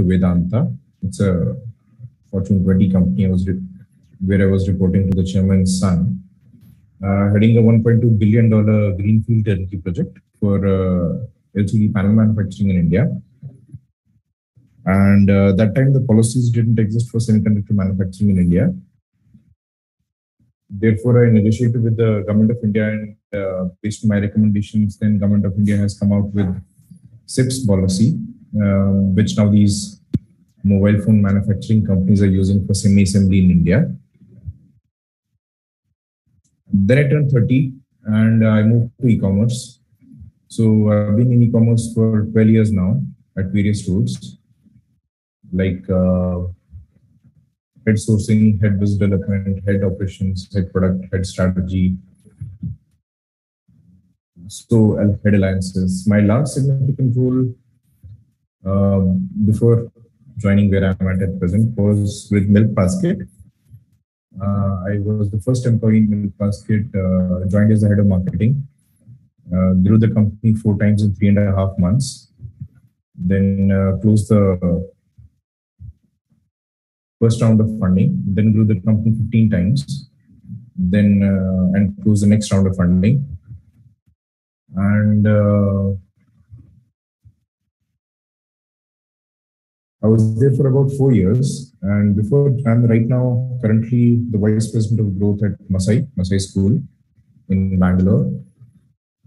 to Vedanta. It's a Fortune 20 company where I was reporting to the chairman's son, heading a $1.2 billion greenfield turnkey project for LCD panel manufacturing in India. And that time the policies didn't exist for semiconductor manufacturing in India. Therefore, I negotiated with the government of India, and based on my recommendations, then government of India has come out with SIPS policy, which now these mobile phone manufacturing companies are using for semi-assembly in India. Then I turned 30 and I moved to e-commerce. So I've been in e-commerce for 12 years now at various roles, like head sourcing, head business development, head operations, head product, head strategy. So head alliances. My last significant role before joining where I'm at present was with Milk Basket. I was the first employee in Milk Basket, joined as the head of marketing. Grew the company 4 times in 3.5 months. Then closed the first round of funding, then grew the company 15 times, then and closed the next round of funding. And I was there for about 4 years. And before, I'm right now currently the vice president of growth at Masai School in Bangalore.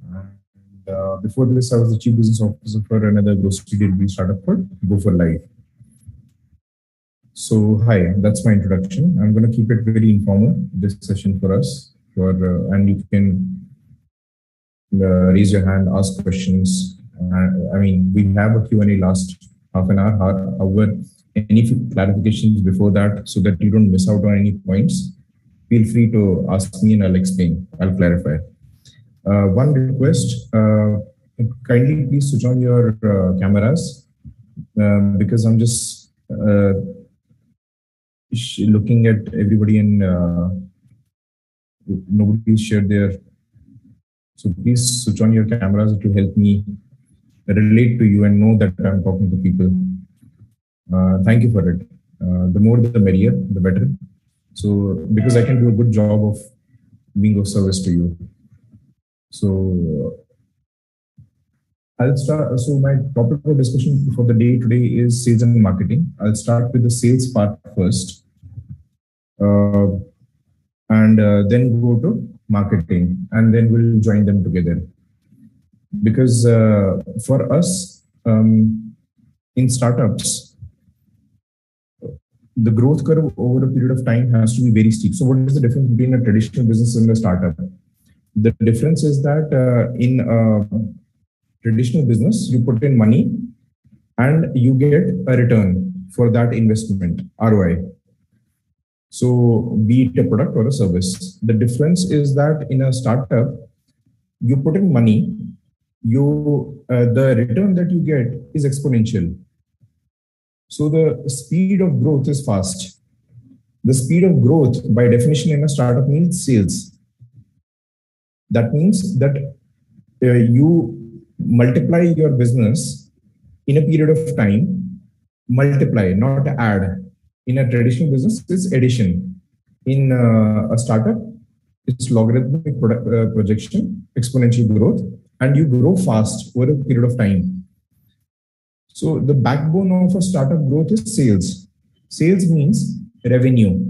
And before this, I was the chief business officer for another grocery delivery startup called Go for Life. So hi, that's my introduction. I'm going to keep it very informal, this session for us, and you can raise your hand, ask questions. I mean, we have a Q&A last half an hour. However, any clarifications before that, so that you don't miss out on any points, feel free to ask me and I'll explain, I'll clarify. One request, kindly please switch on your cameras, because I'm just looking at everybody and nobody shared their. So please switch on your cameras. It will help me relate to you and know that I'm talking to people. Thank you for it. The more the merrier, the better. So because I can do a good job of being of service to you. So I'll start. So my topic of discussion for the day today is sales and marketing. I'll start with the sales part first. And then go to marketing, and then we'll join them together. Because for us, in startups, the growth curve over a period of time has to be very steep. So what is the difference between a traditional business and a startup? The difference is that in a traditional business, you put in money and you get a return for that investment, ROI. So be it a product or a service. The difference is that in a startup, you put in money, the return that you get is exponential. So the speed of growth is fast. The speed of growth by definition in a startup means sales. That means that you multiply your business in a period of time, multiply, not add. In a traditional business, it's addition. In a startup, it's logarithmic projection, exponential growth, and you grow fast over a period of time. So the backbone of a startup growth is sales. Sales means revenue,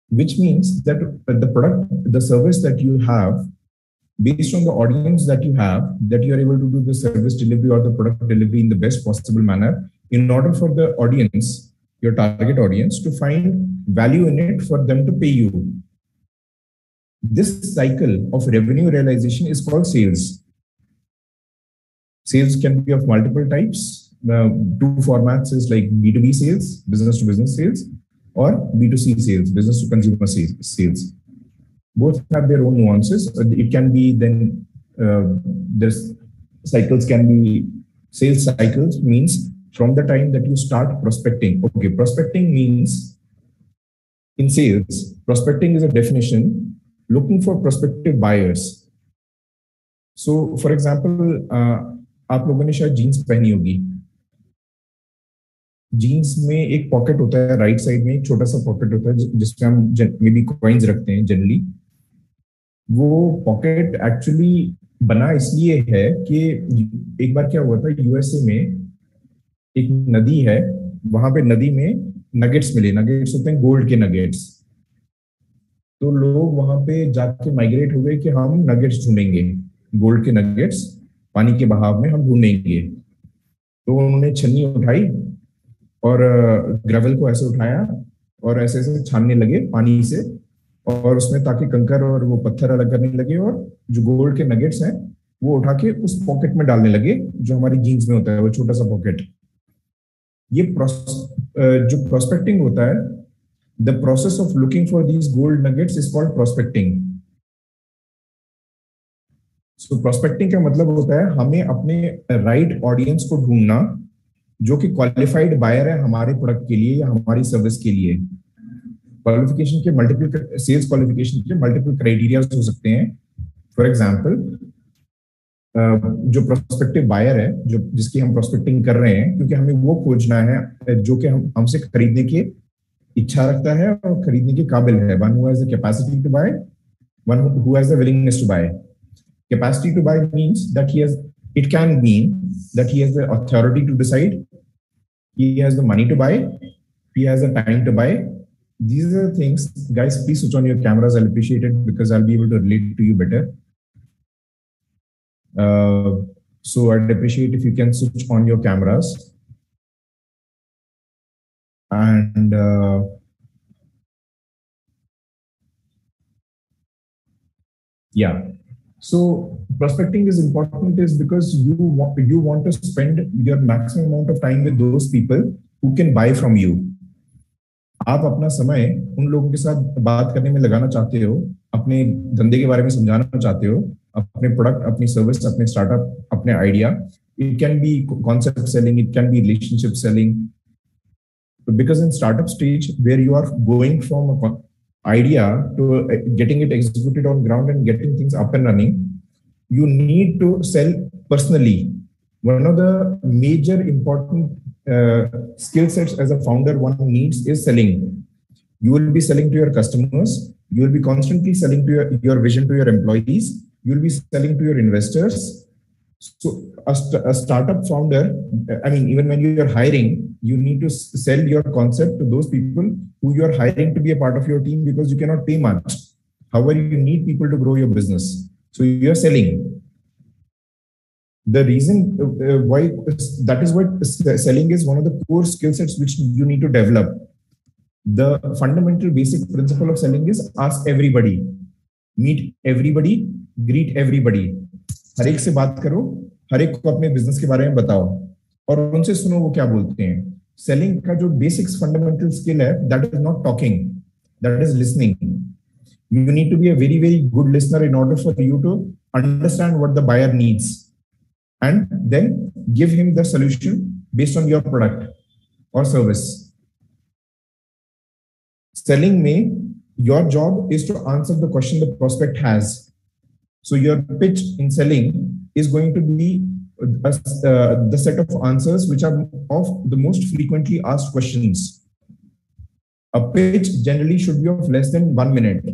which means that the product, the service that you have, based on the audience that you have, that you are able to do the service delivery or the product delivery in the best possible manner, in order for the audience, your target audience, to find value in it for them to pay you. This cycle of revenue realization is called sales. Sales can be of multiple types. Two formats is like B2B sales, business to business sales, or B2C sales, business to consumer sales. Both have their own nuances. It can be then, this cycles can be, sales cycles means from the time that you start prospecting. Okay, prospecting means in sales, prospecting is a definition, looking for prospective buyers. So for example, आप लोगों ने शायद jeans पहनी होगी. Jeans में एक pocket होता है, राइट साइड में एक छोटा सा पॉकेट होता है जिसमें हम मे बी कॉइन्स रखते हैं जनरली। वो पॉकेट एक्चुअली बना इसलिए है कि एक बार क्या हुआ था, यूएसए में एक नदी है, वहां पे नदी में नगेट्स मिले। नगेट्स होते हैं गोल्ड के नगेट्स। तो लोग वहां पे जाके माइग्रेट हो गए कि हम नगेट्स ढूंढेंगे, गोल्ड के नगेट्स पानी के बहाव में हम ढूंढेंगे। तो उन्होंने छन्नी उठाई और ग्रेवल को ऐसे उठाया और ऐसे ऐसे छानने लगे पानी से, और उसमें ताकि कंकर और वो पत्थर अलग करने लगे, और जो गोल्ड के नगेट्स हैं वो उठा के उस पॉकेट में डालने लगे जो हमारी जीन्स में होता है, वो छोटा सा पॉकेट। ये जो प्रोस्पेक्टिंग होता है, the process of looking for these gold nuggets is called prospecting. So prospecting का मतलब होता है हमें अपने राइट ऑडियंस को ढूंढना जो कि क्वालिफाइड बायर है हमारे प्रोडक्ट के लिए या हमारी सर्विस के लिए। क्वालिफिकेशन के मल्टीपल, सेल्स क्वालिफिकेशन के मल्टीपल क्राइटेरिया हो सकते हैं। फॉर एग्जांपल, जो प्रोस्पेक्टिव बायर है, जो जिसकी हम प्रोस्पेक्टिंग कर रहे हैं, क्योंकि हमें वो खोजना है जो कि हम हमसे खरीदने की इच्छा रखता है और खरीदने के काबिल है। One who has the capacity to buy, one who has the willingness to buy. Capacity to buy means that he has, it can mean that he has the authority to decide, he has the money to buy, he has the time to buy. These are the things. Guys, please switch on your cameras. I'll appreciate it because I'll be able to relate to you better. So I'd appreciate if you can switch on your cameras. And yeah, so prospecting is important is because you want to spend your maximum amount of time with those people who can buy from you. आप अपना समय उन लोगों के साथ बात करने में लगाना चाहते हो, अपने धंधे के बारे में समझाना चाहते हो, अपने प्रोडक्ट, अपनी सर्विस, अपने स्टार्टअप, अपने आइडिया। It can be concept selling, it can be relationship selling, because in startup stage where you are going from idea to getting it executed on ground and getting things up and running, you need to sell personally. One of the major important skill sets as a founder one needs is selling. You will be selling to your customers, you will be constantly selling to your vision to your employees, you will be selling to your investors. So a startup founder, I mean, even when you are hiring, you need to sell your concept to those people who you are hiring to be a part of your team, because you cannot pay much. However, you need people to grow your business. So you are selling. The reason why that is what selling is one of the core skill sets which you need to develop. The fundamental basic principle of selling is ask everybody, meet everybody, greet everybody. हर एक से बात करो, हर एक को अपने business के बारे में बताओ और उनसे सुनो वो क्या बोलते हैं। सेलिंग का जो बेसिक्स फंडामेंटल स्किल है, that is not talking, that is listening. You need to be a very very good listener in order for you to understand what the buyer needs and then give him the solution based on your product और service. Selling में your job is to answer the question the prospect has. So your pitch in selling is going to be the set of answers which are of the most frequently asked questions. A pitch generally should be of less than 1 minute.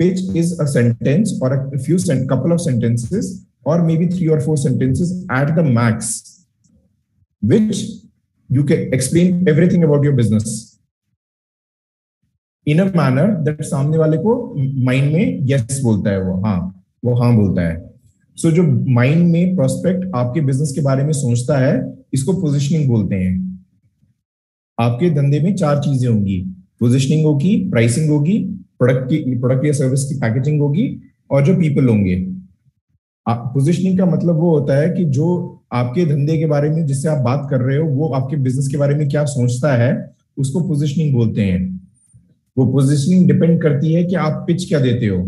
Pitch is a sentence or a few couple of sentences or maybe 3 or 4 sentences at the max, which you can explain everything about your business in a manner that सामने वाले को mind में yes बोलता है, वो हाँ बोलता है। सो जो माइंड में प्रोस्पेक्ट आपके बिजनेस के बारे में सोचता है, इसको पोजिशनिंग बोलते हैं। आपके धंधे में 4 चीजें होंगी, पोजिशनिंग होगी, प्राइसिंग होगी, प्रोडक्ट या सर्विस की पैकेजिंग होगी, और जो पीपल होंगे। पोजिशनिंग का मतलब वो होता है कि जो आपके धंधे के बारे में जिससे आप बात कर रहे हो, वो आपके बिजनेस के बारे में क्या सोचता है, उसको पोजिशनिंग बोलते हैं। वो पोजीशनिंग डिपेंड करती है कि आप पिच क्या देते हो।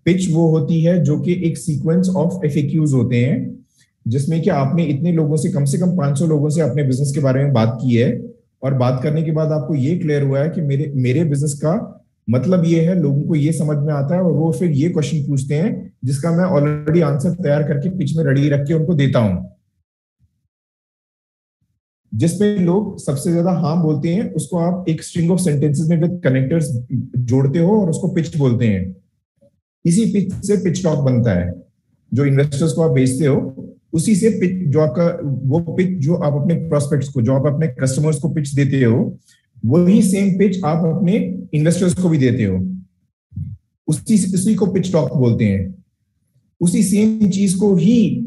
पिच वो होती है जो कि एक सीक्वेंस ऑफ एफएक्यूज होते हैं, जिसमें कि आपने इतने लोगों से कम 500 लोगों से अपने बिजनेस के बारे में बात की है, और बात करने के बाद आपको ये क्लियर हुआ है कि मेरे बिजनेस का मतलब ये है, लोगों को ये समझ में आता है, और वो फिर ये क्वेश्चन पूछते हैं जिसका मैं ऑलरेडी आंसर तैयार करके पिच में रेडी रख के उनको देता हूं। जिसपे लोग सबसे ज्यादा हाँ बोलते हैं, उसको आप एक स्ट्रिंग ऑफ सेंटेंसेस में विद कनेक्टर्स जोड़ते हो और उसको पिच बोलते हैं। इसी पिच से पिच टॉक बनता है। जो इन्वेस्टर्स को आप भेजते हो, उसी से पिच, जो आपका वो पिच जो आप अपने प्रोस्पेक्ट्स को, जो आप अपने कस्टमर्स को पिच देते हो, वही सेम पिच आप अपने इन्वेस्टर्स को भी देते हो। उसी को पिच टॉक बोलते हैं। उसी सेम चीज को ही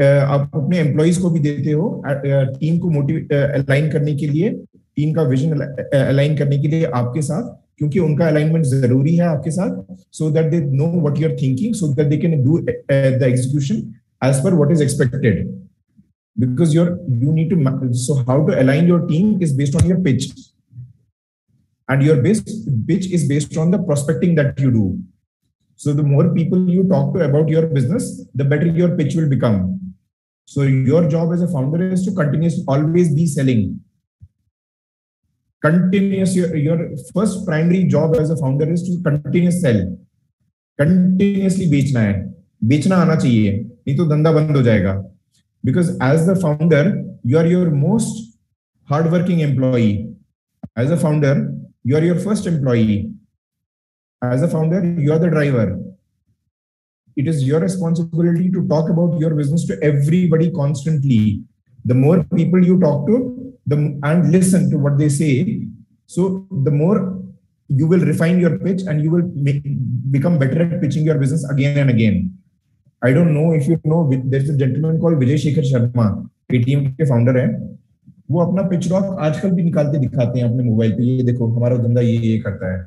आप अपने एम्प्लॉइज को भी देते हो, टीम को मोटिवेट अलाइन करने के लिए, टीम का विजन अलाइन करने के लिए आपके साथ, क्योंकि उनका अलाइनमेंट जरूरी है आपके साथ, so that they know what you are thinking, so that they can do the execution as per what is expected, because you need to, so how to align your team is based on your pitch, and your pitch is based on the prospecting that you do. So the more people you talk to about your business, the better your pitch will become. So your job as a founder is to continuously always be selling. Your first primary job as a founder is to continuously sell. Continuously बेचना है, बेचना आना चाहिए, नहीं तो धंधा बंद हो जाएगा. Because as the founder, you are your most hardworking employee. As a founder, you are your first employee. As a founder, you are the driver. It is your responsibility to talk about your business to everybody constantly. The more people you talk to, and listen to what they say, so the more you will refine your pitch and you will become better at pitching your business again and again. I don't know if you know, there's a gentleman called Vijay Shekhar Sharma, Paytm के founder है. वो अपना pitch doc आजकल भी निकालते दिखाते हैं अपने मोबाइल पे, ये देखो हमारा धंधा ये करता है.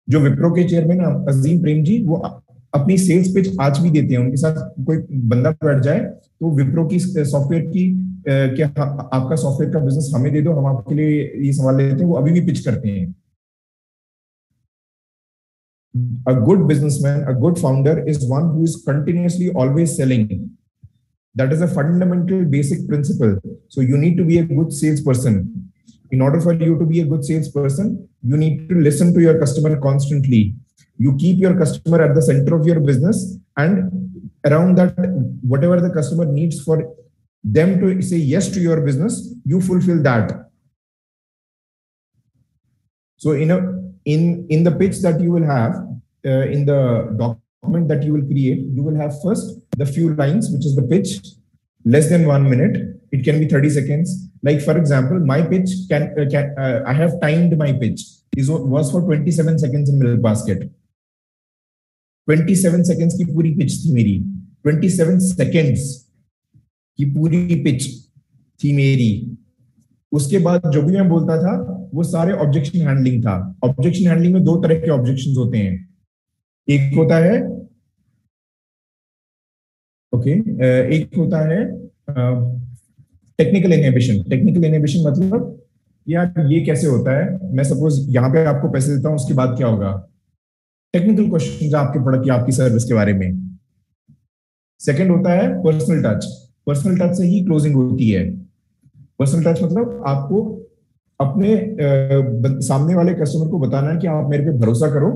जो विप्रो के चेयरमैन अजीम प्रेम जी, वो अपनी सेल्स पिच आज भी देते हैं. उनके साथ कोई बंदा बैठ जाए तो विप्रो की सॉफ्टवेयर की क्या आपका सॉफ्टवेयर का बिजनेस हमें दे दो, हम आपके लिए ये सवाल लेते हैं, वो अभी भी पिच करते हैं. A good businessman, a good founder is one who is continuously always selling. That is a fundamental basic principle. So you need to be a good salesperson. In order for you to be a good salesperson, you need to listen to your customer constantly. You keep your customer at the center of your business, and around that, whatever the customer needs for them to say yes to your business, you fulfill that. So in the pitch that you will have, in the document that you will create, you will have first the few lines, which is the pitch, less than 1 minute. It can be 30 seconds. Like for example, my pitch I have timed my pitch. It was for 27 seconds in Milk Basket. 27 seconds की पूरी pitch थी मेरी. 27 seconds की पूरी pitch थी मेरी. उसके बाद जो भी मैं बोलता था वो सारे ऑब्जेक्शन हैंडलिंग था. ऑब्जेक्शन हैंडलिंग में दो तरह के ऑब्जेक्शंस होते हैं. एक होता है एक होता है टेक्निकल इनहिबिशन. टेक्निकल इनहिबिशन मतलब यार ये कैसे होता है, मैं सपोज यहाँ पे आपको पैसे देता हूँ, उसके बाद क्या होगा. टेक्निकल क्वेश्चन आपके प्रोडक्ट या आपकी सर्विस के बारे में. सेकंड होता है पर्सनल टच. पर्सनल टच से ही क्लोजिंग होती है. पर्सनल टच मतलब आपको अपने सामने वाले कस्टमर को बताना है कि आप मेरे पे भरोसा करो,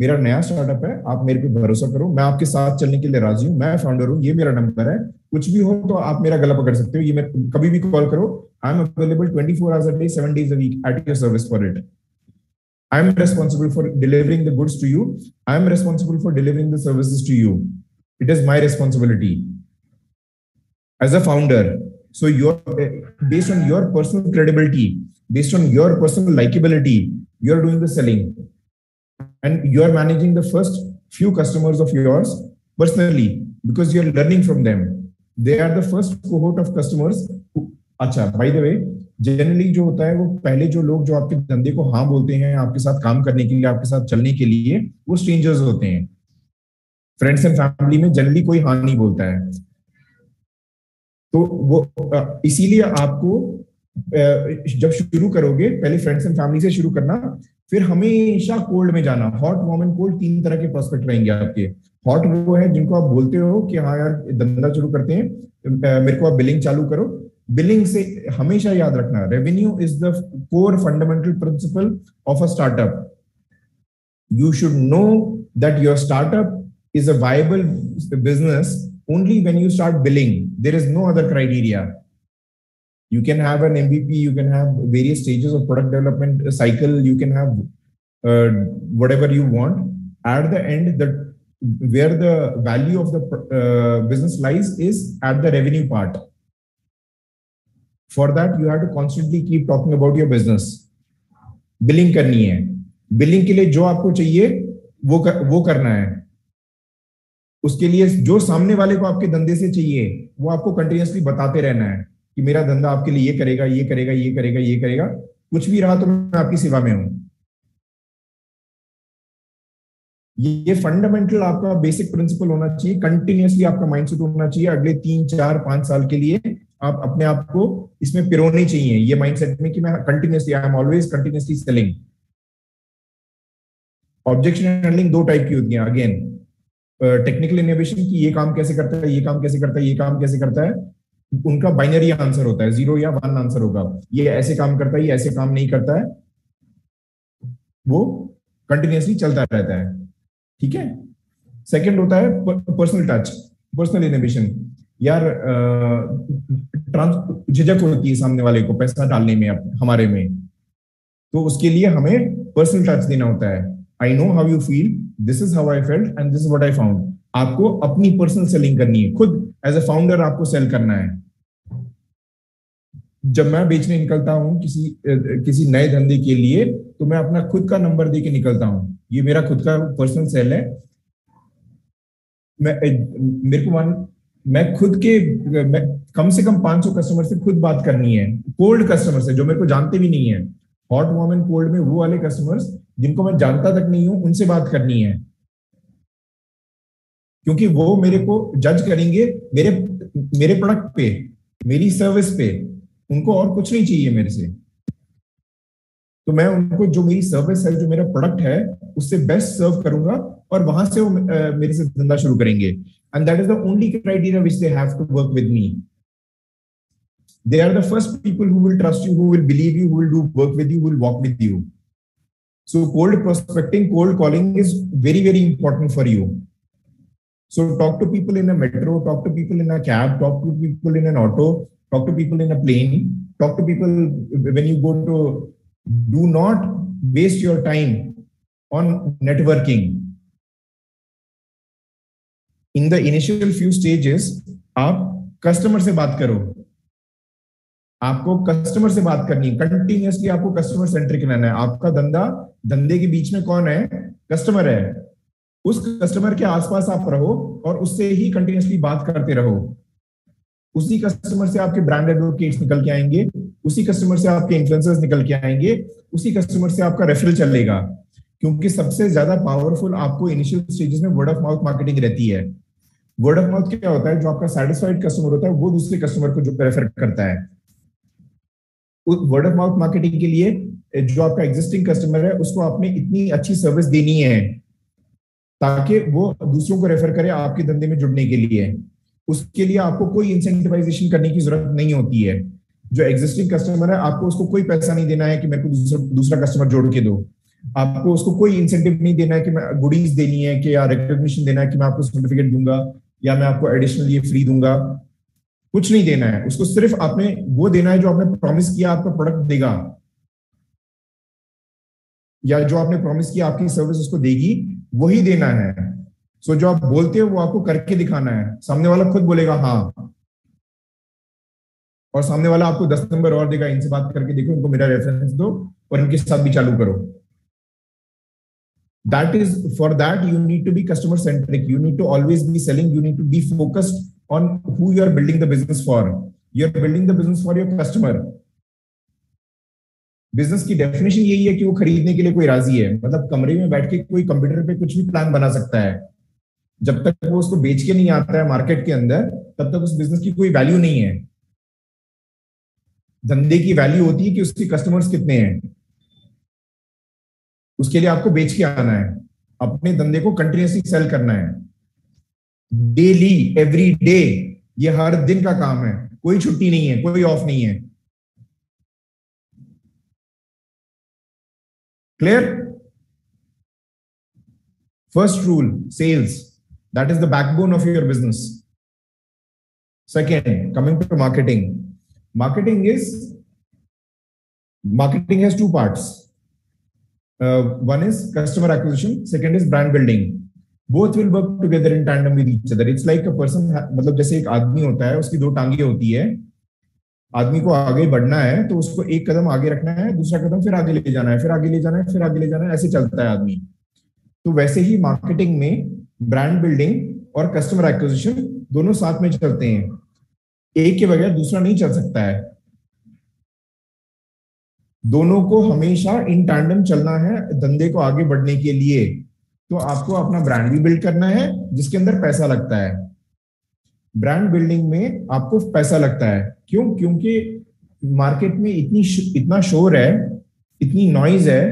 मेरा नया स्टार्टअप है, आप मेरे पे भरोसा करो, मैं आपके साथ चलने के लिए राजी हूँ, मैं फाउंडर हूँ, ये मेरा नंबर है, कुछ भी हो तो आप मेरा गला पकड़ सकते हो, ये कभी भी कॉल करो. I am available 24 hours a day, 7 days a week at your service for it. I am responsible for delivering the goods to you. I am responsible for delivering the services to you. It is my responsibility as a founder. So based on your personal credibility, based on your personal likability, you are doing the selling. And you are managing the first few customers of yours personally because you are learning from them. They are the first cohort of customers who, अच्छा, by the way, generally जो होता है वो पहले जो लोग जो आपके धंधे को हाँ बोलते हैं आपके साथ काम करने के लिए, आपके साथ चलने के लिए, वो स्ट्रेंजर्स होते हैं. फ्रेंड्स एंड फैमिली में जनरली कोई हाँ नहीं बोलता है. तो वो इसीलिए आपको जब शुरू करोगे पहले फ्रेंड्स एंड फैमिली से शुरू करना, फिर हमेशा कोल्ड में जाना. हॉट, वार्म एंड कोल्ड 3 तरह के प्रोस्पेक्ट रहेंगे आपके. हॉट वो है जिनको आप बोलते हो कि हाँ यार धंधा शुरू करते हैं, मेरे को आप बिलिंग चालू करो. बिलिंग से हमेशा याद रखना, revenue is the core fundamental principle of a startup. You should know that your startup is a viable business only when you start billing. There is no other criteria. You can have an MVP, you can have various stages of product development cycle, you can have whatever you want. At the end, where the value of the business lies is at the revenue part. For that, you have to constantly keep talking about your business. Billing करनी है, billing के लिए जो आपको चाहिए वो करना है. उसके लिए जो सामने वाले को आपके धंधे से चाहिए वो आपको कंटिन्यूअसली बताते रहना है कि मेरा धंधा आपके लिए ये करेगा, ये करेगा, ये करेगा, ये करेगा. कुछ भी रहा तो मैं आपकी सेवा में हूं. ये फंडामेंटल आपका बेसिक प्रिंसिपल होना चाहिए. कंटिन्यूअसली आपका माइंडसेट होना चाहिए. अगले 3, 4, 5 साल के लिए आप अपने आप को इसमें पिरोने चाहिए, ये माइंडसेट में कि मैं continuously, I am always continuously selling. Objection handling 2 type की होती है. अगेन, टेक्निकल इनोवेशन की ये काम कैसे करता है, ये काम कैसे करता है, ये काम कैसे करता है, उनका बाइनरी आंसर होता है, 0 या 1 आंसर होगा. ये ऐसे काम करता है, ये ऐसे काम नहीं करता है. वो कंटिन्यूअसली चलता रहता है. ठीक है. सेकंड होता है पर्सनल टच, पर्सनल इनोवेशन. यार झिझक होती है सामने वाले को पैसा डालने में हमारे में, तो उसके लिए हमें पर्सनल टच देना होता है. I know how you feel, this is how I felt and this is what I found. आपको अपनी पर्सनल सेलिंग करनी है. खुद एज अ फाउंडर आपको सेल करना है. जब मैं बेचने निकलता हूं किसी नए धंधे के लिए, तो मैं अपना खुद का नंबर दे के निकलता हूं. ये मेरा खुद का पर्सनल सेल है. मैं कम से कम 500 कस्टमर से खुद बात करनी है. कोल्ड कस्टमर से जो मेरे को जानते भी नहीं है. हॉट, वार्म एंड कोल्ड में वो वाले कस्टमर्स जिनको मैं जानता तक नहीं हूं, उनसे बात करनी है. क्योंकि वो मेरे को जज करेंगे मेरे प्रोडक्ट पे, मेरी सर्विस पे. उनको और कुछ नहीं चाहिए मेरे से. तो मैं उनको जो मेरी सर्विस है, जो मेरा प्रोडक्ट है, उससे बेस्ट सर्व करूंगा और वहां से वो मेरे से धंधा शुरू करेंगे. And that is the only criteria which they have to work with me. They are the first people who will trust you, who will believe you, who will do work with you, who will walk with you. So cold prospecting, cold calling is very, very important for you. So talk to people in a metro, talk to people in a cab, talk to people in an auto, talk to people in a plane, talk to people when you go to. Do not waste your time on networking. In the initial few stages, आप customer से बात करो. आपको customer से बात करनी है. Continuously आपको कस्टमर सेंट्रिक रहना है. आपका धंधे के बीच में कौन है? कस्टमर है. उस कस्टमर के आसपास आप रहो और उससे ही कंटिन्यूअसली बात करते रहो. उसी कस्टमर से आपके ब्रांड एडवोकेट्स निकल के आएंगे, उसी कस्टमर से आपके इन्फ्लुएंसर्स निकल के आएंगे, उसी कस्टमर से आपका रेफरल चलेगा. क्योंकि सबसे ज्यादा पावरफुल आपको इनिशियल स्टेजेस में वर्ड ऑफ माउथ मार्केटिंग रहती है. वर्ड ऑफ माउथ क्या होता है? जो आपका सेटिस्फाइड कस्टमर होता है वो दूसरे कस्टमर को जो रेफर करता है. वर्ड ऑफ माउथ मार्केटिंग के लिए जो आपका एग्जिस्टिंग कस्टमर है उसको आपने इतनी अच्छी सर्विस देनी है ताकि वो दूसरों को रेफर करे आपके धंधे में जुड़ने के लिए. उसके लिए आपको कोई इंसेंटिवाइजेशन करने की जरूरत नहीं होती है. जो एग्जिस्टिंग कस्टमर है आपको उसको कोई पैसा नहीं देना है कि मेरे को दूसरा कस्टमर जोड़ के दो. आपको उसको कोई इंसेंटिव नहीं देना है कि मैं गुडीज देनी है कि या रिकॉग्निशन देना है कि मैं आपको सर्टिफिकेट दूंगा या मैं आपको एडिशनल ये फ्री दूंगा. कुछ नहीं देना है. उसको सिर्फ आपने वो देना है जो आपने प्रॉमिस किया आपका प्रोडक्ट देगा, या जो आपने प्रॉमिस किया आपकी सर्विस उसको देगी, वही देना है. सो जो आप बोलते हो वो आपको करके दिखाना है. सामने वाला खुद बोलेगा हाँ, और सामने वाला आपको 10 नंबर और देगा. इनसे बात करके देखो, इनको मेरा रेफरेंस दो और इनके साथ भी चालू करो. That is, for that you need to be customer centric. You need to always be selling. You need to be focused on who you are building the business for. You are building the business for your customer. Business की definition यही है कि वो खरीदने के लिए कोई राजी है. मतलब कमरे में बैठ के कोई कंप्यूटर पे कुछ भी प्लान बना सकता है. जब तक वो उसको बेच के नहीं आता है मार्केट के अंदर, तब तक उस बिजनेस की कोई वैल्यू नहीं है. धंधे की वैल्यू होती है कि उसके कस्टमर्स कितने हैं. उसके लिए आपको बेच के आना है. अपने धंधे को कंटिन्यूअसली सेल करना है. Daily, every day. ये हर दिन का काम है. कोई छुट्टी नहीं है, कोई ऑफ नहीं है. Clear? First rule, sales. That is the backbone of your business. Second, coming to marketing. Marketing has two parts. One is customer acquisition, second is brand building. Both will work together in tandem with each other. It's like a person, मतलब जैसे एक आदमी होता है, उसकी दो टांगे होती है. आदमी को आगे बढ़ना है तो उसको एक कदम आगे रखना है, दूसरा कदम फिर आगे ले जाना है, फिर आगे ले जाना है, फिर आगे ले जाना है, ऐसे चलता है आदमी. तो वैसे ही मार्केटिंग में ब्रांड बिल्डिंग और कस्टमर एक्विजिशन दोनों साथ में चलते हैं. एक के बगैर दूसरा नहीं चल सकता है. दोनों को हमेशा इन टैंडम चलना है धंधे को आगे बढ़ने के लिए. तो आपको अपना ब्रांड भी बिल्ड करना है जिसके अंदर पैसा लगता है. ब्रांड बिल्डिंग में आपको पैसा लगता है. क्यों? क्योंकि मार्केट में इतना शोर है, इतनी नॉइज है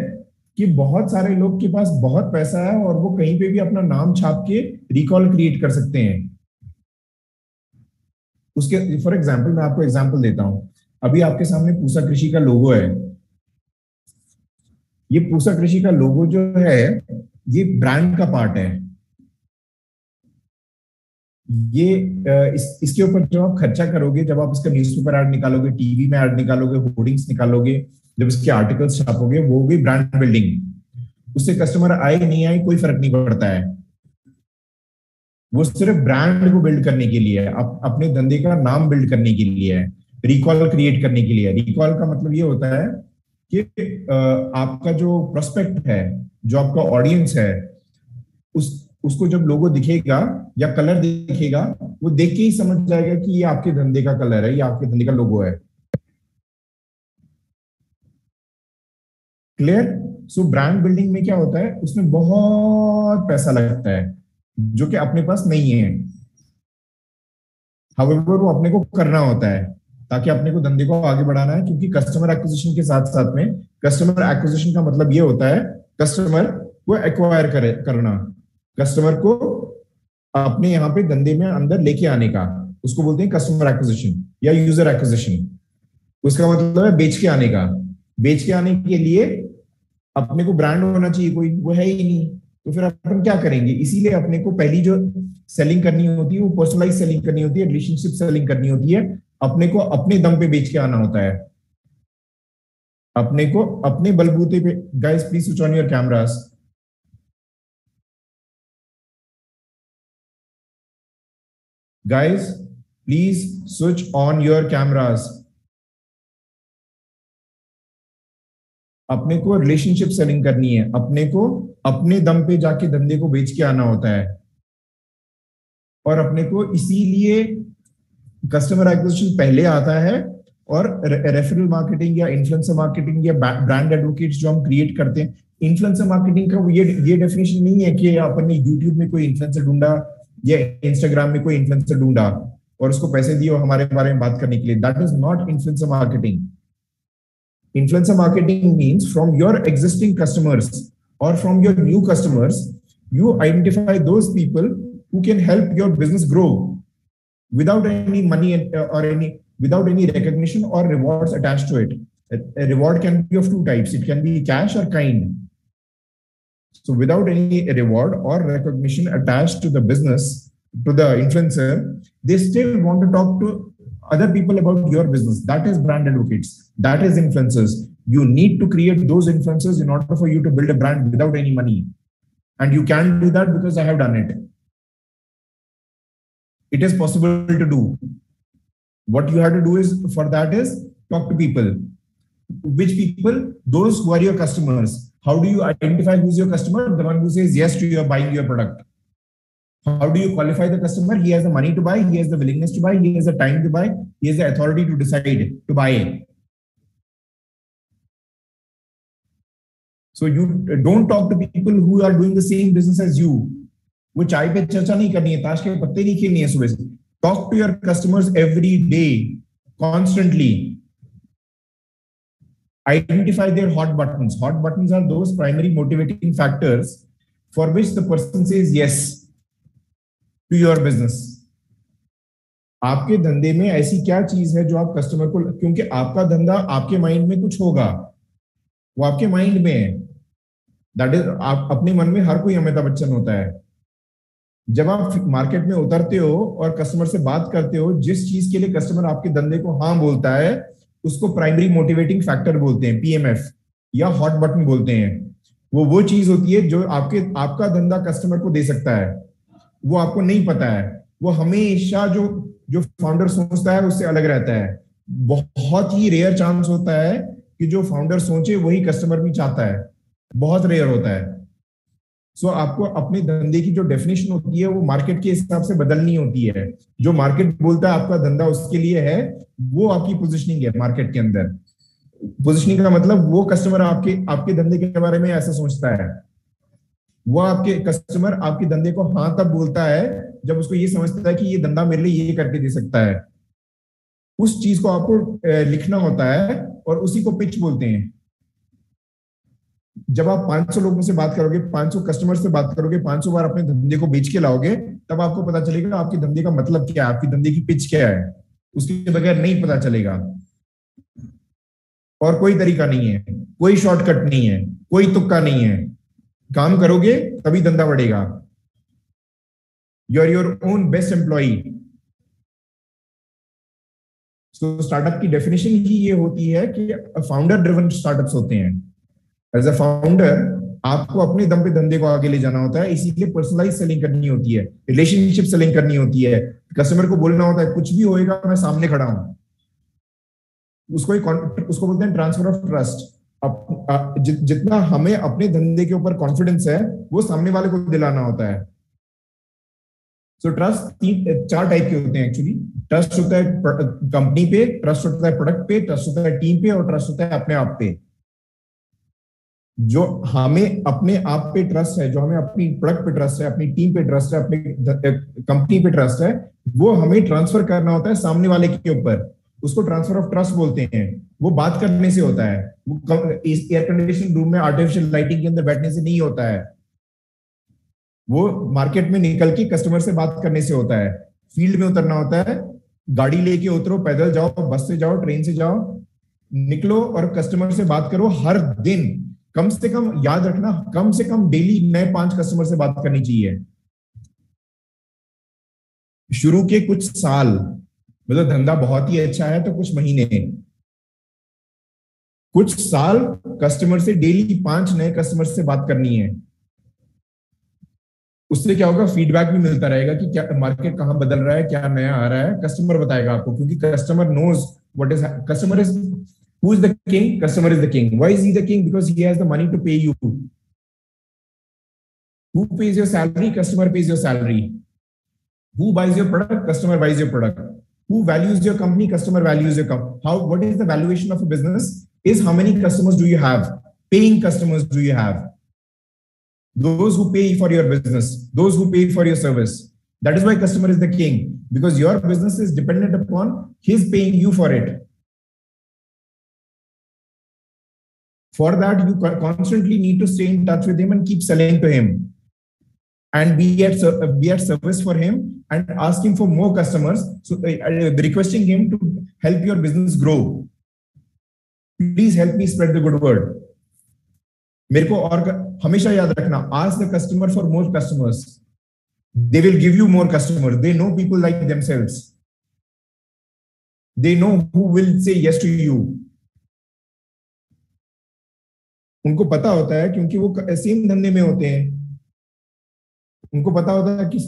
कि बहुत सारे लोग के पास बहुत पैसा है और वो कहीं पे भी अपना नाम छाप के रिकॉल क्रिएट कर सकते हैं. उसके फॉर एग्जांपल मैं आपको एग्जांपल देता हूं. अभी आपके सामने पूसा कृषि का लोगो है. ये पूसा कृषि का लोगो जो है ये ब्रांड का पार्ट है. ये इसके ऊपर जब आप खर्चा करोगे, जब आप इसका न्यूज़पेपर ऐड निकालोगे, टीवी में ऐड निकालोगे, होर्डिंग्स निकालोगे, जब इसके आर्टिकल्स छापोगे, वो भी ब्रांड बिल्डिंग. उससे कस्टमर आए नहीं आए कोई फर्क नहीं पड़ता है. वो सिर्फ ब्रांड को बिल्ड करने के लिए है, अपने धंधे का नाम बिल्ड करने के लिए है, रिकॉल क्रिएट करने के लिए है. रिकॉल का मतलब ये होता है कि आपका जो प्रोस्पेक्ट है, जो आपका ऑडियंस है, उसको जब लोगो दिखेगा या कलर दिखेगा, वो देख के ही समझ जाएगा कि ये आपके धंधे का कलर है, ये आपके धंधे का लोगो है. क्लियर? सो ब्रांड बिल्डिंग में क्या होता है, उसमें बहुत पैसा लगता है जो कि अपने पास नहीं है. हाउएवर वो अपने को करना होता है ताकि अपने को धंधे को आगे बढ़ाना है. क्योंकि कस्टमर एक्विजिशन के साथ साथ में, कस्टमर एक्विजिशन का मतलब ये होता है कस्टमर को एक्वायर करना, कस्टमर को अपने यहाँ पे धंधे में अंदर लेके आने का, उसको बोलते हैं कस्टमर एक्विजिशन या यूजर एक्विजिशन. उसका मतलब है बेच के आने का. बेच के आने के लिए अपने को ब्रांड होना चाहिए कोई, वो है ही नहीं. तो फिर अपन क्या करेंगे? इसीलिए अपने को पहली जो सेलिंग करनी होती है वो पर्सनलाइज सेलिंग करनी होती है, रिलेशनशिप सेलिंग करनी होती है. अपने को अपने दम पे बेच के आना होता है, अपने को अपने बलबूते पे. Guys please switch on your cameras. Guys please switch on your cameras. अपने को रिलेशनशिप सेलिंग करनी है, अपने को अपने दम पे जाके धंधे को बेच के आना होता है. और अपने को इसीलिए कस्टमर एक्विजिशन पहले आता है और रेफरल मार्केटिंग या इन्फ्लुएंसर मार्केटिंग या ब्रांड एडवोकेट्स जो हम क्रिएट करते हैं. इन्फ्लुएंसर मार्केटिंग का ये डेफिनेशन नहीं है कि अपन ने यूट्यूब में कोई इन्फ्लुएंसर ढूंढा या इंस्टाग्राम में कोई इन्फ्लुएंसर ढूंढा और उसको पैसे दिए और हमारे बारे में बात करने के लिए. That is not influencer marketing. Influencer marketing means from your existing customers or from your new customers, you identify those people who can help your business grow without any money or without any recognition or rewards attached to it. A reward can be of two types. It can be cash or kind. So without any reward or recognition attached to the business, to the influencer, they still want to talk to other people about your business. That is brand advocates. That is influencers. You need to create those influencers in order for you to build a brand without any money. And you can do that because I have done it. It is possible to do. What you have to do is, for that is, talk to people. Which people? Those who are your customers. How do you identify who's your customer? The one who says yes to your buying your product. How do you qualify the customer? He has the money to buy, he has the willingness to buy, he has the time to buy, he has the authority to decide to buy. So you don't talk to people who are doing the same business as you. वो चाय पे चर्चा नहीं करनी है, ताश के पत्ते नहीं खेलनी है सुबह से. Talk to your customers every day, constantly. Identify their hot buttons. Hot buttons are those primary motivating factors for which the person says yes to your business. आपके धंधे में ऐसी क्या चीज है जो आप कस्टमर को, क्योंकि आपका धंधा आपके माइंड में कुछ होगा, वो आपके माइंड में है. दैट इज, आप अपने मन में हर कोई अमिताभ बच्चन होता है. जब आप मार्केट में उतरते हो और कस्टमर से बात करते हो, जिस चीज के लिए कस्टमर आपके धंधे को हाँ बोलता है, उसको प्राइमरी मोटिवेटिंग फैक्टर बोलते हैं, पीएमएफ, या हॉट बटन बोलते हैं। वो चीज होती है जो आपका धंधा कस्टमर को दे सकता है, वो आपको नहीं पता है। वो हमेशा जो जो फाउंडर सोचता है उससे अलग रहता है। बहुत ही रेयर चांस होता है कि जो फाउंडर सोचे वही कस्टमर भी चाहता है, बहुत रेयर होता है। सो आपको अपने धंधे की जो डेफिनेशन होती है वो मार्केट के हिसाब से बदलनी होती है। जो मार्केट बोलता है आपका धंधा उसके लिए है, वो आपकी पोजीशनिंग है मार्केट के अंदर। पोजीशनिंग का मतलब वो कस्टमर आपके आपके धंधे के बारे में ऐसा सोचता है। वो आपके कस्टमर आपके धंधे को हाँ तब बोलता है जब उसको ये समझता है कि ये धंधा मेरे लिए ये करके दे सकता है। उस चीज को आपको लिखना होता है और उसी को पिच बोलते हैं। जब आप 500 लोगों से बात करोगे, 500 कस्टमर से बात करोगे, 500 बार अपने धंधे को बेच के लाओगे, तब आपको पता चलेगा आपके धंधे का मतलब क्या है, आपकी धंधे की पिच क्या है। उसके बगैर नहीं पता चलेगा। और कोई तरीका नहीं है, कोई शॉर्टकट नहीं है, कोई तुक्का नहीं है। काम करोगे तभी धंधा बढ़ेगा। You are your own best employee. तो स्टार्टअप की डेफिनेशन ही ये होती है कि फाउंडर ड्रिवन स्टार्टअप्स होते हैं। एज अ फाउंडर आपको अपने दम पे धंधे को आगे ले जाना होता है, इसीलिए पर्सनलाइज सेलिंग करनी होती है, रिलेशनशिप सेलिंग करनी होती है। कस्टमर को बोलना होता है कुछ भी होएगा मैं सामने खड़ा हूं। उसको बोलते हैं ट्रांसफर ऑफ ट्रस्ट। जितना हमें अपने धंधे के ऊपर कॉन्फिडेंस है वो सामने वाले को दिलाना होता है। सो ट्रस्ट 4 टाइप के होते हैं एक्चुअली। ट्रस्ट होता है कंपनी पे, ट्रस्ट होता है प्रोडक्ट पे, ट्रस्ट होता है टीम पे, और ट्रस्ट होता है अपने आप पे। जो हमें अपने आप पे ट्रस्ट है, जो हमें अपनी प्रोडक्ट पे ट्रस्ट है, अपनी टीम पे ट्रस्ट है, अपनी कंपनी पे ट्रस्ट है, वो हमें ट्रांसफर करना होता है सामने वाले के ऊपर। उसको ट्रांसफर ऑफ ट्रस्ट बोलते हैं। वो बात करने से होता है, वो एयर कंडीशन रूम में आर्टिफिशियल लाइटिंग के अंदर बैठने से नहीं होता है। वो मार्केट में निकल के कस्टमर से बात करने से होता है। फील्ड में उतरना होता है, गाड़ी लेके उतरो, पैदल जाओ, बस से जाओ, ट्रेन से जाओ, निकलो और कस्टमर से बात करो। हर दिन कम से कम, याद रखना, कम से कम डेली नए 5 कस्टमर से बात करनी चाहिए। शुरू के कुछ साल, मतलब धंधा बहुत ही अच्छा है तो कुछ महीने, कुछ साल कस्टमर से डेली 5 नए कस्टमर से बात करनी है। उससे क्या होगा, फीडबैक भी मिलता रहेगा कि क्या मार्केट कहां बदल रहा है, क्या नया आ रहा है। कस्टमर बताएगा आपको, क्योंकि customer knows what is, customer is, who is the king? Customer is the king. Why is he the king? Because he has the money to pay you. Who pays your salary? Customer pays your salary. Who buys your product? Customer buys your product. Who values your company? Customer values your company. What is the valuation of a business? Is how many customers do you have? Paying customers do you have? Those who pay for your business, those who pay for your service. That is why customer is the king, because your business is dependent upon his paying you for it. For that, you constantly need to stay in touch with him and keep selling to him, and be at service for him, and ask him for more customers. So requesting him to help your business grow. Please help me spread the good word. मेरे को और हमेशा याद रखना, ask the customer for more customers. They will give you more customers. They know people like themselves. They know who will say yes to you. उनको पता होता है क्योंकि वो सेम धंधे में होते हैं। उनको पता होता है कि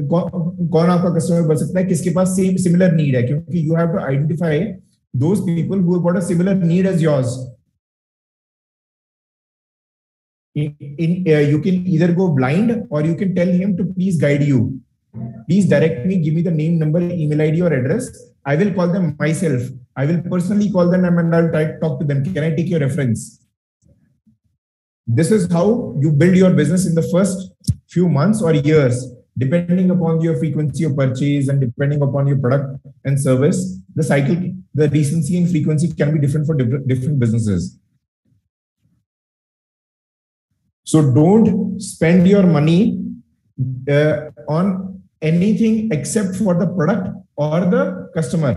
कौन आपका कस्टमर बन सकता है, किसके पास सेम सिमिलर नीड है, क्योंकि you have to identify those people who have got a similar need as yours. You can either go blind or you can tell him to please guide you. Please direct me, give me the name, number, email ID or address. I will call them myself. I will personally call them and I'll try to talk to them. Can I take your reference? This is how you build your business in the first few months or years, depending upon your frequency of purchase and depending upon your product and service. The cycle, the recency and frequency can be different for different businesses. So don't spend your money on anything except for the product or the customer.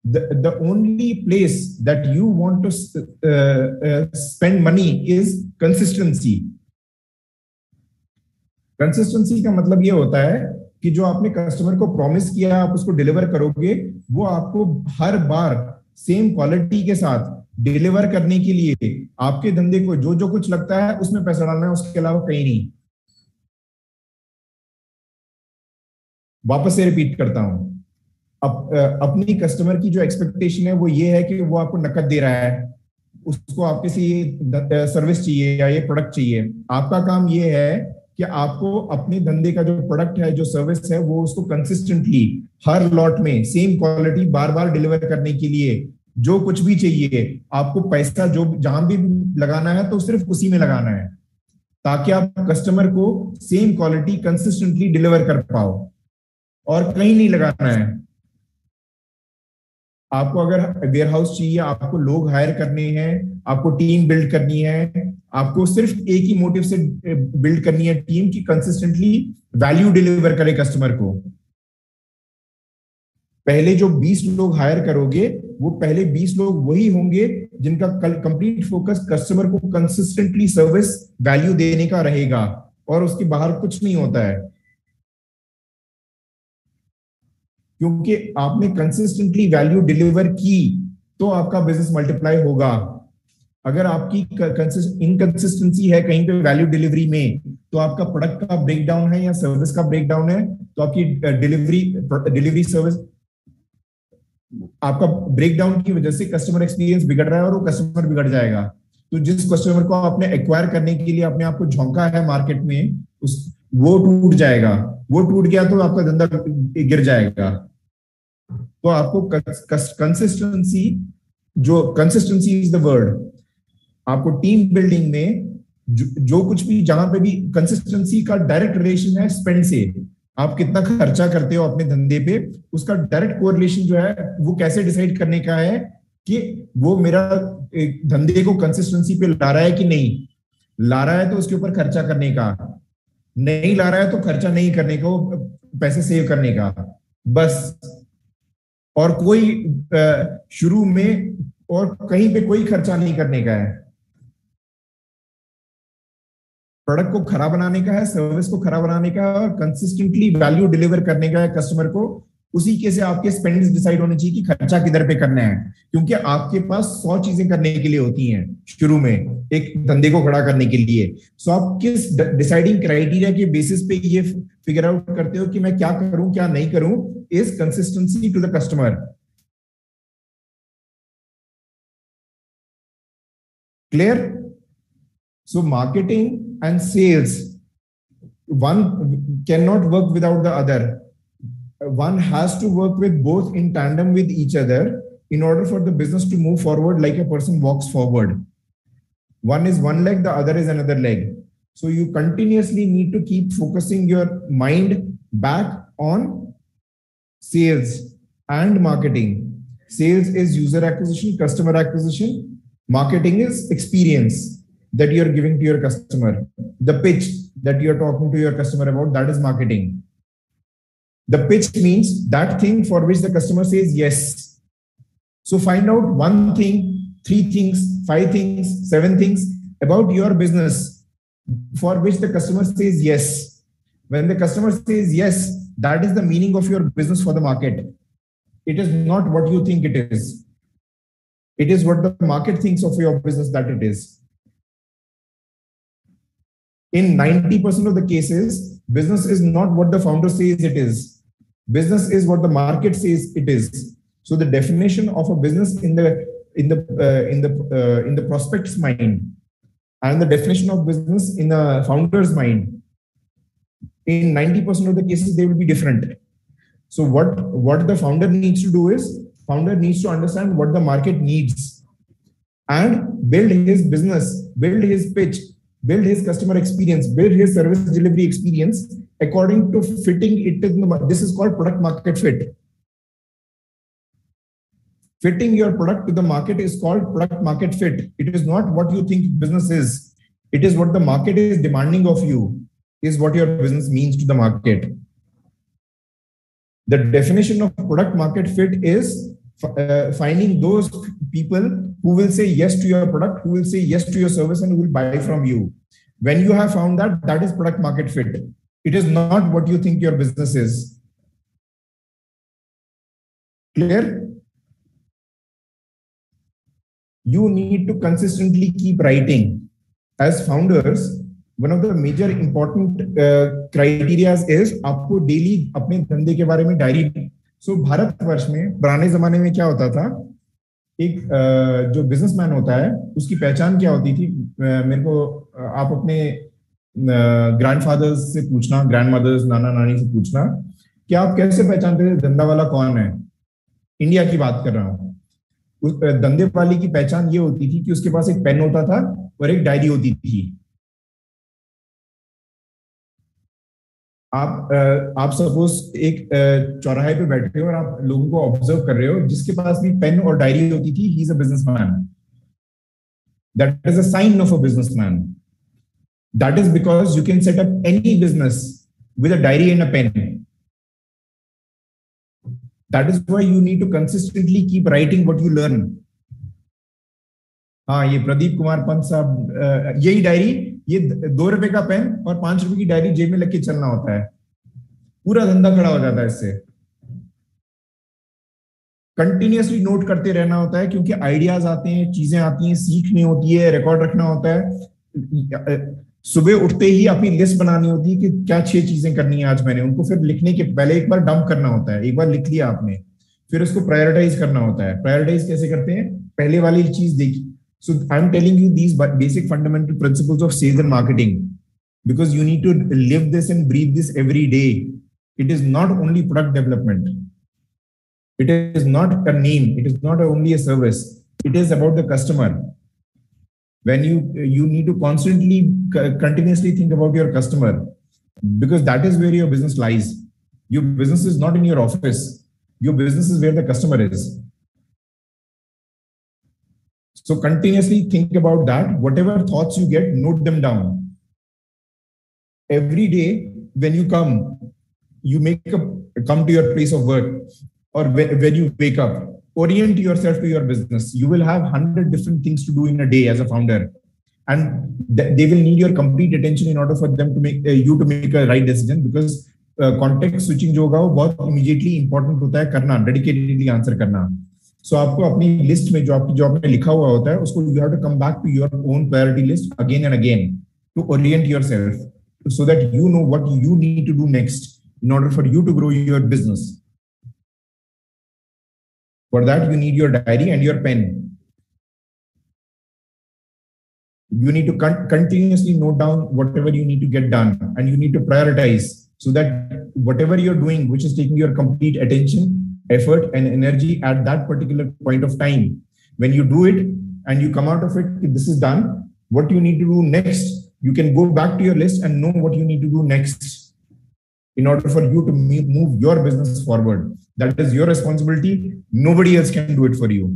The only place that you want to spend money is consistency. Consistency का मतलब ये होता है कि जो आपने customer को promise किया आप उसको डिलीवर करोगे, वो आपको हर बार सेम क्वालिटी के साथ डिलीवर करने के लिए आपके धंधे को जो जो कुछ लगता है उसमें पैसा डालना है, उसके अलावा कहीं नहीं। वापस से रिपीट करता हूं, अपनी कस्टमर की जो एक्सपेक्टेशन है वो ये है कि वो आपको नकद दे रहा है, उसको आपके से ये सर्विस चाहिए या ये प्रोडक्ट चाहिए। आपका काम ये है कि आपको अपने धंधे का जो प्रोडक्ट है, जो सर्विस है, वो उसको कंसिस्टेंटली हर लॉट में सेम क्वालिटी बार बार डिलीवर करने के लिए जो कुछ भी चाहिए आपको पैसा जो जहां भी लगाना है तो सिर्फ उसी में लगाना है, ताकि आप कस्टमर को सेम क्वालिटी कंसिस्टेंटली डिलीवर कर पाओ, और कहीं नहीं लगाना है। आपको अगर वेयर हाउस चाहिए, आपको लोग हायर करने हैं, आपको टीम बिल्ड करनी है, आपको सिर्फ एक ही मोटिव से बिल्ड करनी है टीम की कंसिस्टेंटली वैल्यू डिलीवर करे कस्टमर को। पहले जो 20 लोग हायर करोगे वो पहले 20 लोग वही होंगे जिनका कंप्लीट फोकस कस्टमर को कंसिस्टेंटली सर्विस वैल्यू देने का रहेगा, और उसके बाहर कुछ नहीं होता है, क्योंकि आपने कंसिस्टेंटली वैल्यू डिलीवर की तो आपका बिजनेस मल्टीप्लाई होगा। अगर आपकी इनकंसिस्टेंसी है कहीं पे वैल्यू डिलीवरी में, तो आपका प्रोडक्ट का ब्रेकडाउन है या सर्विस का ब्रेकडाउन है, तो आपकी डिलीवरी सर्विस, आपका ब्रेकडाउन की वजह से कस्टमर एक्सपीरियंस बिगड़ रहा है और वो कस्टमर बिगड़ जाएगा। तो जिस कस्टमर को आपने एक्वायर करने के लिए अपने आप को झोंका है मार्केट में, वो टूट जाएगा। वो टूट गया तो आपका धंधा गिर जाएगा। तो आपको कंसिस्टेंसी, जो कंसिस्टेंसी इज द वर्ड, आपको टीम बिल्डिंग में जो कुछ भी, जहां पे भी कंसिस्टेंसी का डायरेक्ट रिलेशन है स्पेंड से, आप कितना खर्चा करते हो अपने धंधे पे, उसका डायरेक्ट कोरिलेशन जो है वो कैसे डिसाइड करने का है कि वो मेरा धंधे को कंसिस्टेंसी पे ला रहा है कि नहीं ला रहा है, तो उसके ऊपर खर्चा करने का, नहीं ला रहा है तो खर्चा नहीं करने का, पैसे सेव करने का बस। और कोई शुरू में और कहीं पे कोई खर्चा नहीं करने का है। प्रोडक्ट को खराब बनाने का है, सर्विस को खराब बनाने का है, और कंसिस्टेंटली वैल्यू डिलीवर करने का है कस्टमर को। उसी के से आपके स्पेंड्स डिसाइड होने चाहिए कि खर्चा किधर पे करना है, क्योंकि आपके पास 100 चीजें करने के लिए होती हैं शुरू में एक धंधे को खड़ा करने के लिए। सो आप किस डिसाइडिंग क्राइटेरिया के बेसिस पे ये फिगर आउट करते हो कि मैं क्या करूं क्या नहीं करूं, is consistency to the customer. Clear? So marketing and sales, one cannot work without the other. One has to work with both in tandem with each other in order for the business to move forward like a person walks forward. One is one leg, the other is another leg. So you continuously need to keep focusing your mind back on sales and marketing. Sales is user acquisition, customer acquisition. Marketing is experience that you're giving to your customer. The pitch that you're talking to your customer about, that is marketing. The pitch means that thing for which the customer says yes. So find out one thing, 3 things, 5 things, 7 things about your business for which the customer says yes. When the customer says yes, that is the meaning of your business for the market. It is not what you think it is. It is what the market thinks of your business that it is. In 90% of the cases, business is not what the founder says it is. Business is what the market says it is. So the definition of a business in the prospect's mind and the definition of business in the founder's mind, in 90% of the cases, they will be different. So what the founder needs to do is, founder needs to understand what the market needs and build his business, build his pitch, build his customer experience, build his service delivery experience according to fitting it in the, this is called product market fit. Fitting your product to the market is called product market fit. It is not what you think business is. It is what the market is demanding of you, is what your business means to the market. The definition of product market fit is finding those people who will say yes to your product, who will say yes to your service, and who will buy from you. When you have found that, that is product market fit. It is not what you think your business is. Clear? You need to consistently keep writing. As founders, one of the major important criteria is आपको daily अपने धंधे के बारे में diary. सो भारतवर्ष में पुराने जमाने में क्या होता था, एक जो बिजनेसमैन होता है उसकी पहचान क्या होती थी. मेरे को आप अपने ग्रैंडफादर्स से पूछना, ग्रैंडमदर्स, नाना नानी से पूछना कि आप कैसे पहचानते थे धंधा वाला कौन है. इंडिया की बात कर रहा हूं. उस धंधे वाले की पहचान ये होती थी कि उसके पास एक पेन होता था और एक डायरी होती थी. आप सपोज एक चौराहे पे बैठे हो और आप लोगों को ऑब्जर्व कर रहे हो, जिसके पास भी पेन और डायरी होती थी, he is a businessman. That is a sign of a businessman. That is because you can set up any business with a diary and a pen. That is why you need to consistently keep writing what you learn. हाँ, ये प्रदीप कुमार पंत साहब, यही diary, ये 2 रुपए का pen और 5 रुपए की डायरी जेब में लेके चलना होता है. पूरा धंधा खड़ा हो जाता है इससे. कंटिन्यूअसली नोट करते रहना होता है क्योंकि आइडियाज आते हैं, चीजें आती हैं, सीखनी होती है, रिकॉर्ड रखना होता है. सुबह उठते ही अपनी लिस्ट बनानी होती है कि क्या 6 चीजें करनी है आज मैंने. उनको फिर लिखने के पहले एक बार डंप करना होता है. एक बार लिख लिया आपने, फिर उसको प्रायोरिटाइज करना होता है. प्रायोरिटाइज कैसे करते हैं? पहले वाली चीज देखी. So I am telling you these basic fundamental principles of sales and marketing because you need to live this and breathe this every day. It is not only product development. It is not a name. It is not only a service. It is about the customer. When you need to constantly, continuously think about your customer because that is where your business lies. Your business is not in your office. Your business is where the customer is. So continuously think about that. Whatever thoughts you get, note them down. Every day when you come to your place of work. Or when you wake up, orient yourself to your business. You will have 100 different things to do in a day as a founder, and they will need your complete attention in order for them to make you to make a right decision. Because context switching जो होगा वो बहुत immediately important होता है करना, dedicatedly answer करना. So आपको अपनी list में जो आपने लिखा हुआ होता है उसको you have to come back to your own priority list again and again to orient yourself so that you know what you need to do next in order for you to grow your business. For that, you need your diary and your pen. You need to continuously note down whatever you need to get done, and you need to prioritize so that whatever you're doing, which is taking your complete attention, effort, and energy at that particular point of time, when you do it and you come out of it, if this is done, what you need to do next, you can go back to your list and know what you need to do next in order for you to move your business forward. That is your responsibility. Nobody else can do it for you.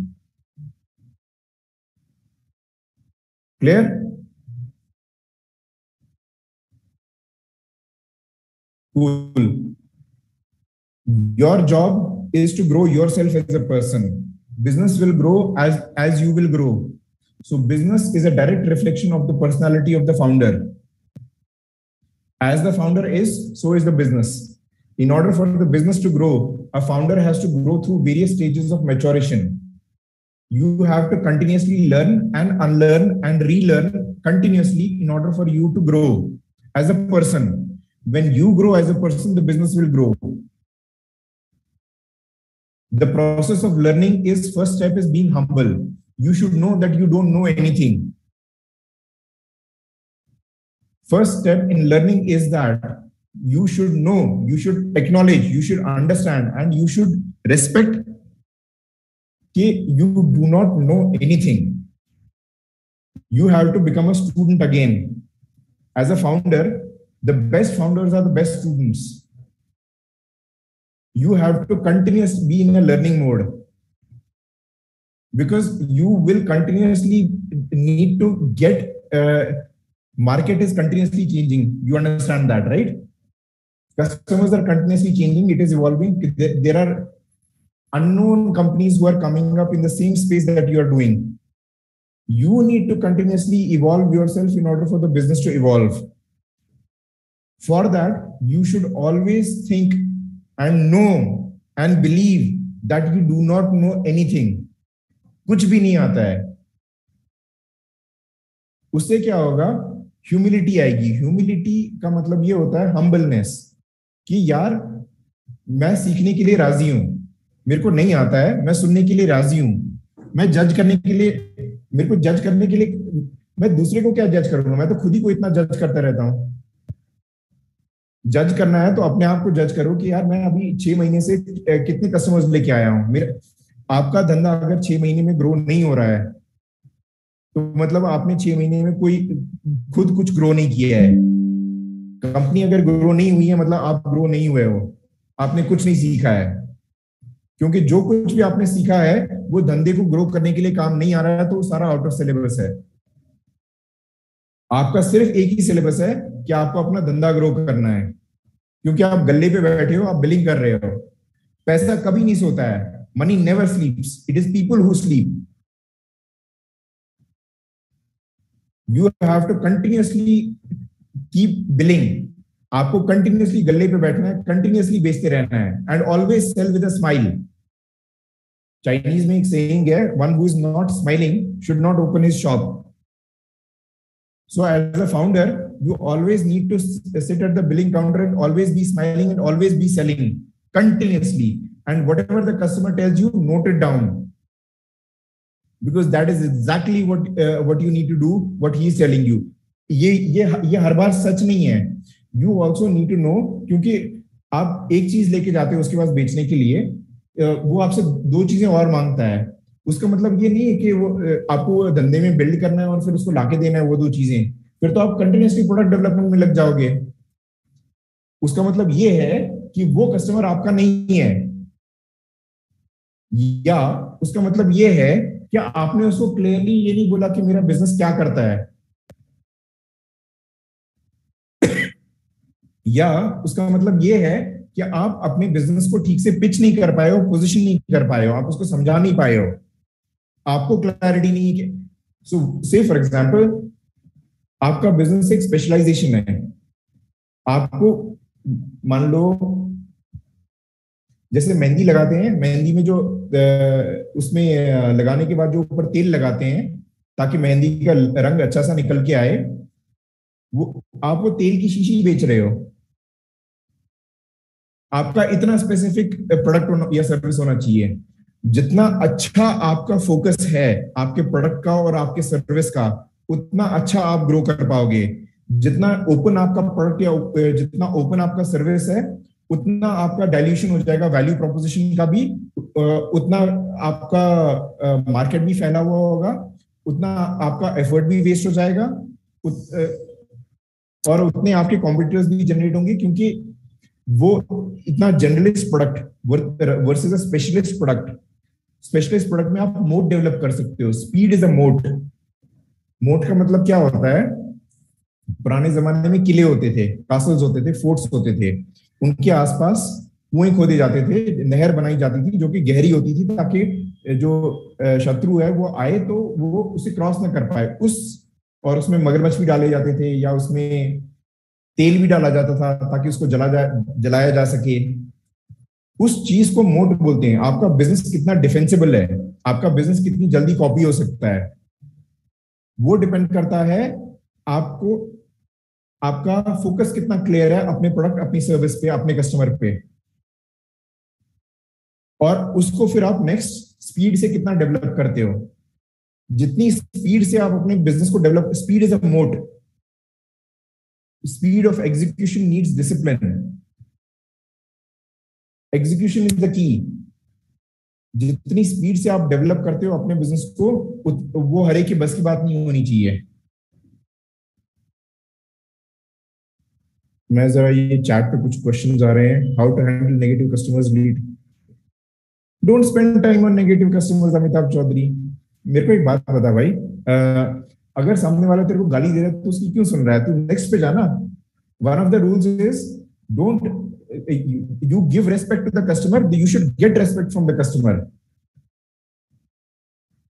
Clear? Cool. Your job is to grow yourself as a person. Business will grow as you will grow. So business is a direct reflection of the personality of the founder. As the founder is, so is the business. In order for the business to grow, a founder has to grow through various stages of maturation. You have to continuously learn and unlearn and relearn continuously in order for you to grow as a person. When you grow as a person, the business will grow. The process of learning is first step is being humble. You should know that you don't know anything. First step in learning is that you should know, you should acknowledge, you should understand, and you should respect that you do not know anything. You have to become a student again. As a founder, the best founders are the best students. You have to continuously be in a learning mode because you will continuously need to get, market is continuously changing. You understand that, right? Customers are continuously changing. It is evolving. There are unknown companies who are coming up in the same space that you are doing. You need to continuously evolve yourself in order for the business to evolve. For that, you should always think and know and believe that you do not know anything. कुछ भी नहीं आता है. उससे क्या होगा? Humility आएगी. Humility का मतलब ये होता है हम्बलनेस, कि यार मैं सीखने के लिए राजी हूं, मेरे को नहीं आता है, मैं सुनने के लिए राजी हूं, मैं जज करने के लिए, मेरे को जज करने के लिए, मैं दूसरे को क्या जज करूंगा, मैं तो खुद ही को इतना जज करता रहता हूं. जज करना है तो अपने आप को जज करो कि यार मैं अभी 6 महीने से कितने कस्टमर्स लेके आया हूं. मेरे आपका धंधा अगर 6 महीने में ग्रो नहीं हो रहा है तो मतलब आपने 6 महीने में कोई खुद कुछ ग्रो नहीं किया है. कंपनी अगर ग्रो नहीं हुई है मतलब आप ग्रो नहीं हुए हो, आपने कुछ नहीं सीखा है. क्योंकि जो कुछ भी आपने सीखा है वो धंधे को ग्रो करने के लिए काम नहीं आ रहा है, तो सारा आउट ऑफ सिलेबस है. आपका सिर्फ एक ही सिलेबस है कि आपको अपना धंधा ग्रो करना है. क्योंकि आप गल्ले पे बैठे हो, आप बिलिंग कर रहे हो. पैसा कभी नहीं सोता है. Money never sleeps, it is people who sleep. You have to continuously keep billing. आपको कंटिन्यूअसली गल्ले पे बैठना है, कंटिन्यूअसली बेचते रहना है. And always sell with a smile. Chinese में एक सेइंग है, one who is not smiling should not open his shop. So as a founder, you always need to sit at the billing counter and always be smiling and always be selling continuously. And whatever the customer tells you, note it down. Because that is exactly what you need to do, what he is telling you. ये हर बार सच नहीं है. You also need to know, क्योंकि आप एक चीज लेके जाते हो उसके पास बेचने के लिए, वो आपसे 2 चीजें और मांगता है. उसका मतलब ये नहीं है कि वो आपको धंधे में बिल्ड करना है और फिर उसको लाके देना है वो 2 चीजें. फिर तो आप कंटिन्यूअसली प्रोडक्ट डेवलपमेंट में लग जाओगे. उसका मतलब ये है कि वो कस्टमर आपका नहीं है, या उसका मतलब ये है कि आपने उसको क्लियरली ये नहीं बोला कि मेरा बिजनेस क्या करता है, या उसका मतलब ये है कि आप अपने बिजनेस को ठीक से पिच नहीं कर पाए हो, पोजीशन नहीं कर पाए हो, आप उसको समझा नहीं पाए हो, आपको क्लैरिटी नहीं है. सो से फॉर एग्जांपल आपका बिजनेस एक स्पेशलाइजेशन है. आपको मान लो जैसे मेहंदी लगाते हैं, मेहंदी में जो उसमें लगाने के बाद जो ऊपर तेल लगाते हैं ताकि मेहंदी का रंग अच्छा सा निकल के आए, वो आप वो तेल की शीशी बेच रहे हो. आपका इतना स्पेसिफिक प्रोडक्ट या सर्विस होना चाहिए. जितना अच्छा आपका फोकस है आपके प्रोडक्ट का और आपके सर्विस का, उतना अच्छा आप ग्रो कर पाओगे. जितना ओपन आपका प्रोडक्ट या जितना ओपन आपका सर्विस है, उतना आपका डाइल्यूशन हो जाएगा वैल्यू प्रोपोजिशन का भी, उतना आपका मार्केट भी फैला हुआ होगा, उतना आपका एफर्ट भी वेस्ट हो जाएगा, और उतने आपके कॉम्पिटिटर्स भी जनरेट होंगे. क्योंकि वो इतना generalist product versus a specialist product. Specialist product में आप मोड डेवलप कर सकते हो. Speed is a mode. Mode का मतलब क्या होता है? पुराने जमाने में किले होते थे, कासल्स होते थे, फोर्ट्स होते थे. उनके आसपास कुएं खोदे जाते थे, नहर बनाई जाती थी जो कि गहरी होती थी, ताकि जो शत्रु है वो आए तो वो उसे क्रॉस ना कर पाए. और उसमें मगरमच्छ भी डाले जाते थे, या उसमें तेल भी डाला जाता था ताकि उसको जलाया जा सके. उस चीज को मोट बोलते हैं. आपका बिजनेस कितना डिफेंसिबल है, आपका बिजनेस कितनी जल्दी कॉपी हो सकता है, वो डिपेंड करता है आपको, आपका फोकस कितना क्लियर है अपने प्रोडक्ट, अपनी सर्विस पे, अपने कस्टमर पे, और उसको फिर आप नेक्स्ट स्पीड से कितना डेवलप करते हो. जितनी स्पीड से आप अपने बिजनेस को डेवलप, स्पीड इज अ मोट. Speed of execution needs discipline. Execution is the key. जितनी स्पीड से आप डेवलप करते हो अपने बिजनेस को, वो हर एक की बस की बात नहीं होनी चाहिए. मैं जरा ये चैट पे कुछ क्वेश्चंस आ रहे हैं. How to handle negative customers lead. Don't spend time on negative customers. Amitabh Chaudhary, मेरे को एक बात बता भाई, अगर सामने वाला तेरे को गाली दे रहा है तो उसकी क्यों सुन रहा है? तू नेक्स्ट पे जाना. One of the rules is don't, you give respect to the customer, you should get respect from the customer.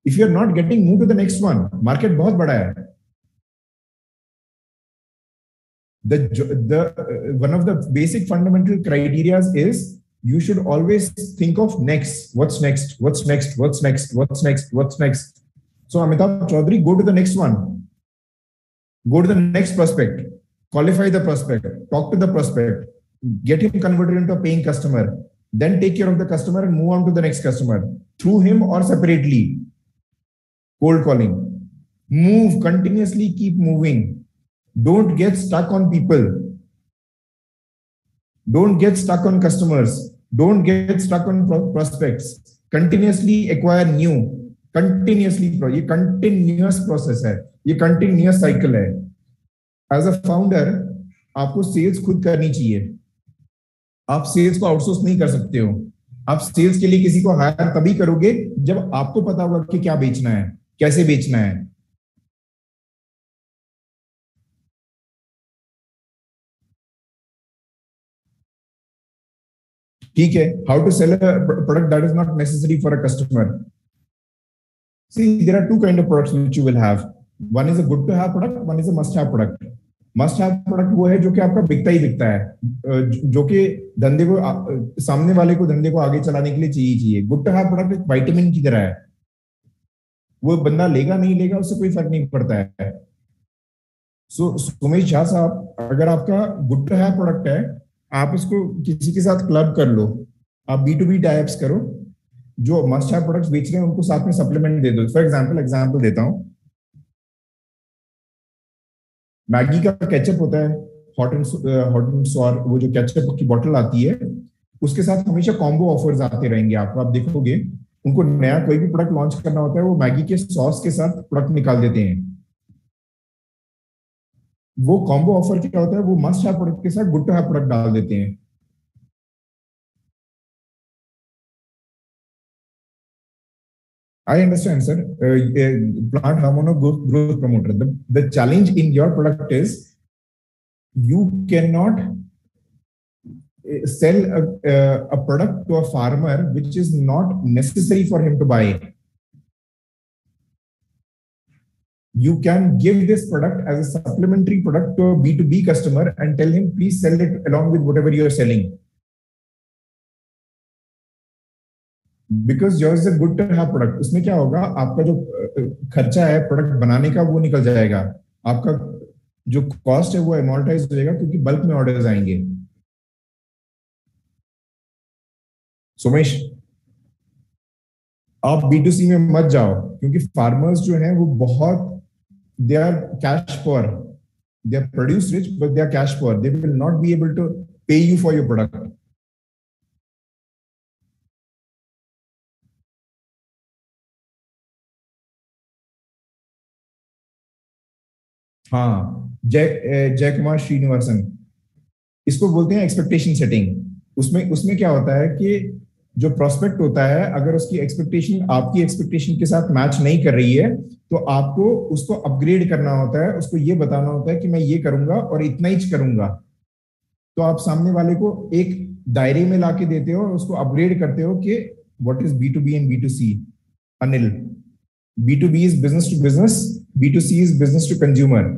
If you are not getting, move to the next one. Market बहुत बड़ा है. One of the basic fundamental criteria is you should always think of next. What's next? What's next? What's next? What's next? What's next? So Amitabh Chaudhary, go to the next one. Go to the next prospect. Qualify the prospect. Talk to the prospect. Get him converted into a paying customer. Then take care of the customer and move on to the next customer through him or separately. Cold calling. Move continuously. Keep moving. Don't get stuck on people. Don't get stuck on customers. Don't get stuck on prospects. Continuously acquire new. Continuously. ये continuous process है. ये continuous cycle है. As a founder, आपको sales खुद करनी चाहिए. आप sales को आउटसोर्स नहीं कर सकते हो. आप सेल्स के लिए किसी को हायर तभी करोगे जब आपको पता होगा कि क्या बेचना है, कैसे बेचना है. ठीक है. How to sell a product that is not necessary for a customer. See, there are two kind of products which you will have. One is a good to have product, one is a must have product. Must have product वो है जो कि आपका बिकता ही बिकता है, जो कि धंधे को सामने वाले को धंधे को आगे चलाने के लिए चाहिए. गुड टू हैव प्रोडक्ट एक विटामिन की तरह है. वो बंदा लेगा नहीं लेगा उससे कोई फर्क नहीं पड़ता है. सो सुमेश झा साहब, अगर आपका गुड टू हैव प्रोडक्ट है, आप उसको किसी के साथ क्लब कर लो, आप B2B टाइप्स करो. जो मस्ट हैव प्रोडक्ट्स बेच रहे हैं उनको साथ में सप्लीमेंट दे दो. फॉर एग्जाम्पल देता हूं. मैगी का केचप होता है, हॉट एंड सॉर, वो जो केचप की बोतल आती है, उसके साथ हमेशा कॉम्बो ऑफर्स आते रहेंगे. आपको आप देखोगे उनको नया कोई भी प्रोडक्ट लॉन्च करना होता है, वो मैगी के सॉस के साथ प्रोडक्ट निकाल देते हैं. वो कॉम्बो ऑफर क्या होता है, वो मस्ट हैव प्रोडक्ट के साथ गुड टू हैव प्रोडक्ट डाल देते हैं. I understand, sir. Plant hormone growth promoter. The challenge in your product is you cannot sell a product to a farmer which is not necessary for him to buy. You can give this product as a supplementary product to a B2B customer and tell him, please sell it along with whatever you are selling. Because your is a good to have product. उसमें क्या होगा, आपका जो खर्चा है product बनाने का वो निकल जाएगा. आपका जो कॉस्ट है वो अमॉर्टाइज हो जाएगा क्योंकि बल्क में ऑर्डर्स आएंगे. सोमेश, आप B2C में मत जाओ क्योंकि फार्मर्स जो हैं वो बहुत, they are cash poor. They are produce rich but they are cash poor. They will not be able to pay you for your product. हाँ, जय कुमार श्रीनिवासन, इसको बोलते हैं एक्सपेक्टेशन सेटिंग. उसमें उसमें क्या होता है कि जो प्रोस्पेक्ट होता है, अगर उसकी एक्सपेक्टेशन आपकी एक्सपेक्टेशन के साथ मैच नहीं कर रही है तो आपको उसको अपग्रेड करना होता है. उसको ये बताना होता है कि मैं ये करूंगा और इतना ही करूंगा. तो आप सामने वाले को एक दायरे में लाके देते हो और उसको अपग्रेड करते हो कि what is B2B and B2C. Anil, B2B is business to business, B2C is business to consumer.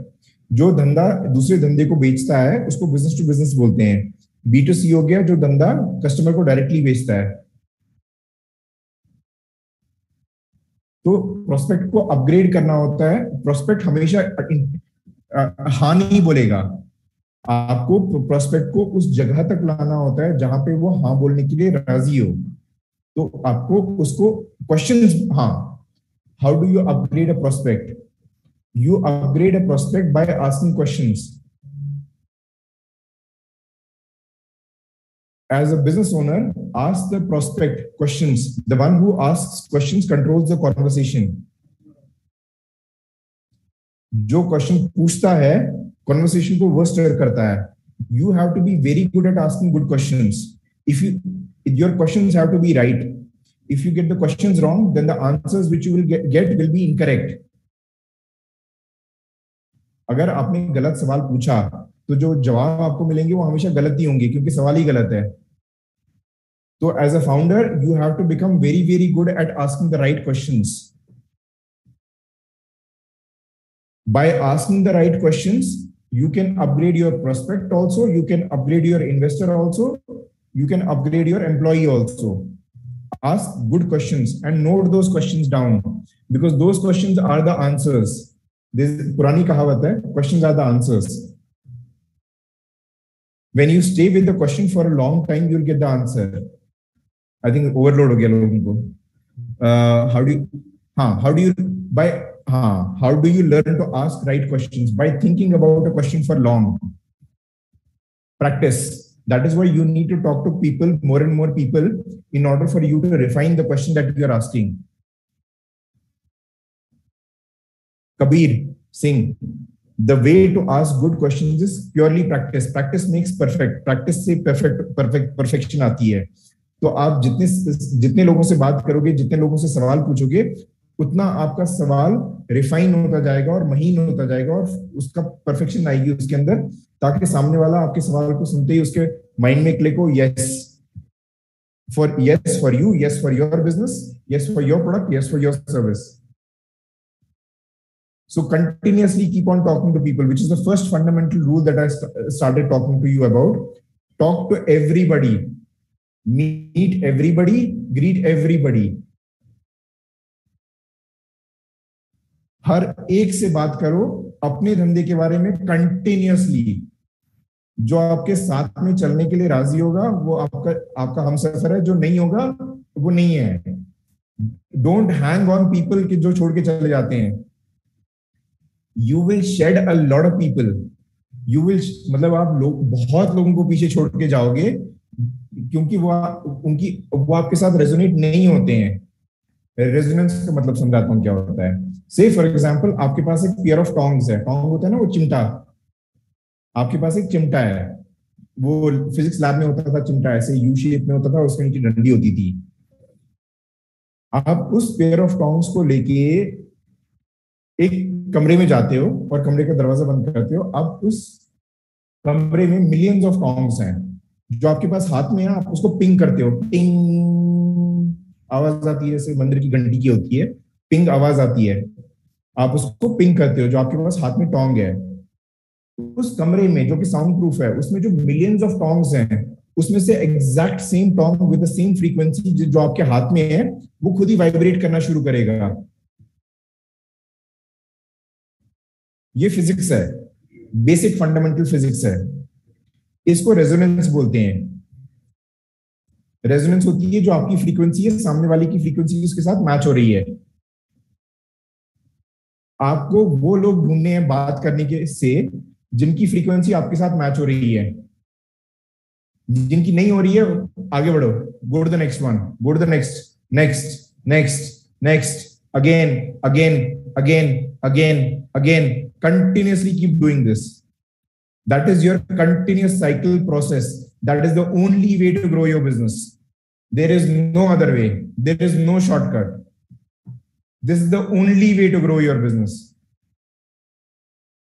जो धंधा दूसरे धंधे को बेचता है उसको बिजनेस टू बिजनेस बोलते हैं. B2C हो गया जो धंधा कस्टमर को डायरेक्टली बेचता है. तो प्रोस्पेक्ट को अपग्रेड करना होता है. प्रोस्पेक्ट हमेशा हाँ नहीं बोलेगा. आपको प्रोस्पेक्ट को उस जगह तक लाना होता है जहां पे वो हाँ बोलने के लिए राजी हो. तो आपको उसको क्वेश्चंस, हाँ, how do you upgrade a prospect? You upgrade a prospect by asking questions. As a business owner, ask the prospect questions. The one who asks questions controls the conversation. जो क्वेश्चन पूछता है conversation को वो stir करता है. You have to be very good at asking good questions. If your questions have to be right. If you get the questions wrong, then the answers which you will get will be incorrect. अगर आपने गलत सवाल पूछा तो जो जवाब आपको मिलेंगे वो हमेशा गलत ही होंगे क्योंकि सवाल ही गलत है. तो as a founder you have to become very very good at asking the right questions. By asking the right questions You can upgrade your prospect also, you can upgrade your investor also, you can upgrade your employee also. Ask good questions and note those questions down, because those questions are the answers. This purani kahavat hai, questions are the answers. When you stay with the question for a long time, you'll get the answer. I think overload ho gaya logon ko. How do you learn to ask right questions? By thinking about a question for long. Practice. That is why you need to talk to people, more and more people, in order for you to refine the question that you are asking. Kabir Singh, the way to ask good questions is purely practice. Practice makes perfect. Practice से perfection आती है. तो आप जितने लोगों से बात करोगे, जितने लोगों से सवाल पूछोगे, उतना आपका सवाल रिफाइन होता जाएगा और महीन होता जाएगा और उसका परफेक्शन आएगी उसके अंदर, ताकि सामने वाला आपके सवाल को सुनते ही उसके माइंड में क्लिक हो, yes for you, yes for your business, yes for your product, yes for your service. So continuously keep on talking to people, which is the first fundamental rule that I started talking to you about. Talk to everybody, meet everybody, greet everybody. हर एक से बात करो अपने धंधे के बारे में continuously. जो आपके साथ में चलने के लिए राजी होगा वो आपका हमसफर है, जो नहीं होगा वो नहीं है. डोंट हैंग ऑन पीपल के जो छोड़ के चले जाते हैं. You will shed a lot of people. You will मतलब आप बहुत लोगों को पीछे छोड़ के जाओगे क्योंकि वो आपके साथ रेजोनेट नहीं होते हैं. रेजोनेंस का मतलब समझाता हूं क्या होता है. से फॉर एग्जांपल आपके पास एक पेयर ऑफ टोंग्स है. टोंग होता है ना वो चिमटा. आपके पास एक चिमटा है, वो फिजिक्स लैब में होता था चिमटा, ऐसे यू शेप में होता था, उसके नीचे डंडी होती थी. आप उस पेयर ऑफ टोंग्स को लेके एक कमरे में जाते हो और कमरे का दरवाजा बंद करते हो. अब उस कमरे में मिलियंस ऑफ टोंग्स हैं. जो आपके पास हाथ में है आप उसको पिंग करते हो. टिंग आवाज आती है, जैसे मंदिर की घंटी की होती है, पिंग आवाज आती है. आप उसको पिंग करते हो. जो आपके पास हाथ में टोंग है, उस कमरे में जो कि साउंड प्रूफ है, उसमें जो मिलियंस ऑफ टोंग्स हैं, उसमें से exact same tong with the same frequency जो आपके हाथ में है, वो खुद ही वाइब्रेट करना शुरू करेगा. ये फिजिक्स है, बेसिक फंडामेंटल फिजिक्स है. इसको रेजोनेंस बोलते हैं. रेजोनेंस होती है जो आपकी फ्रीक्वेंसी है, सामने वाले की फ्रीक्वेंसी उसके साथ मैच हो रही है. आपको वो लोग ढूंढने हैं बात करने के से जिनकी फ्रीक्वेंसी आपके साथ मैच हो रही है. जिनकी नहीं हो रही है, आगे बढ़ो. Go to the next one, go to the next, next, next, next, again, again, again, again, again. Continuously keep doing this. That is your continuous cycle process. That is the only way to grow your business. There is no other way. There is no shortcut. This is the only way to grow your business.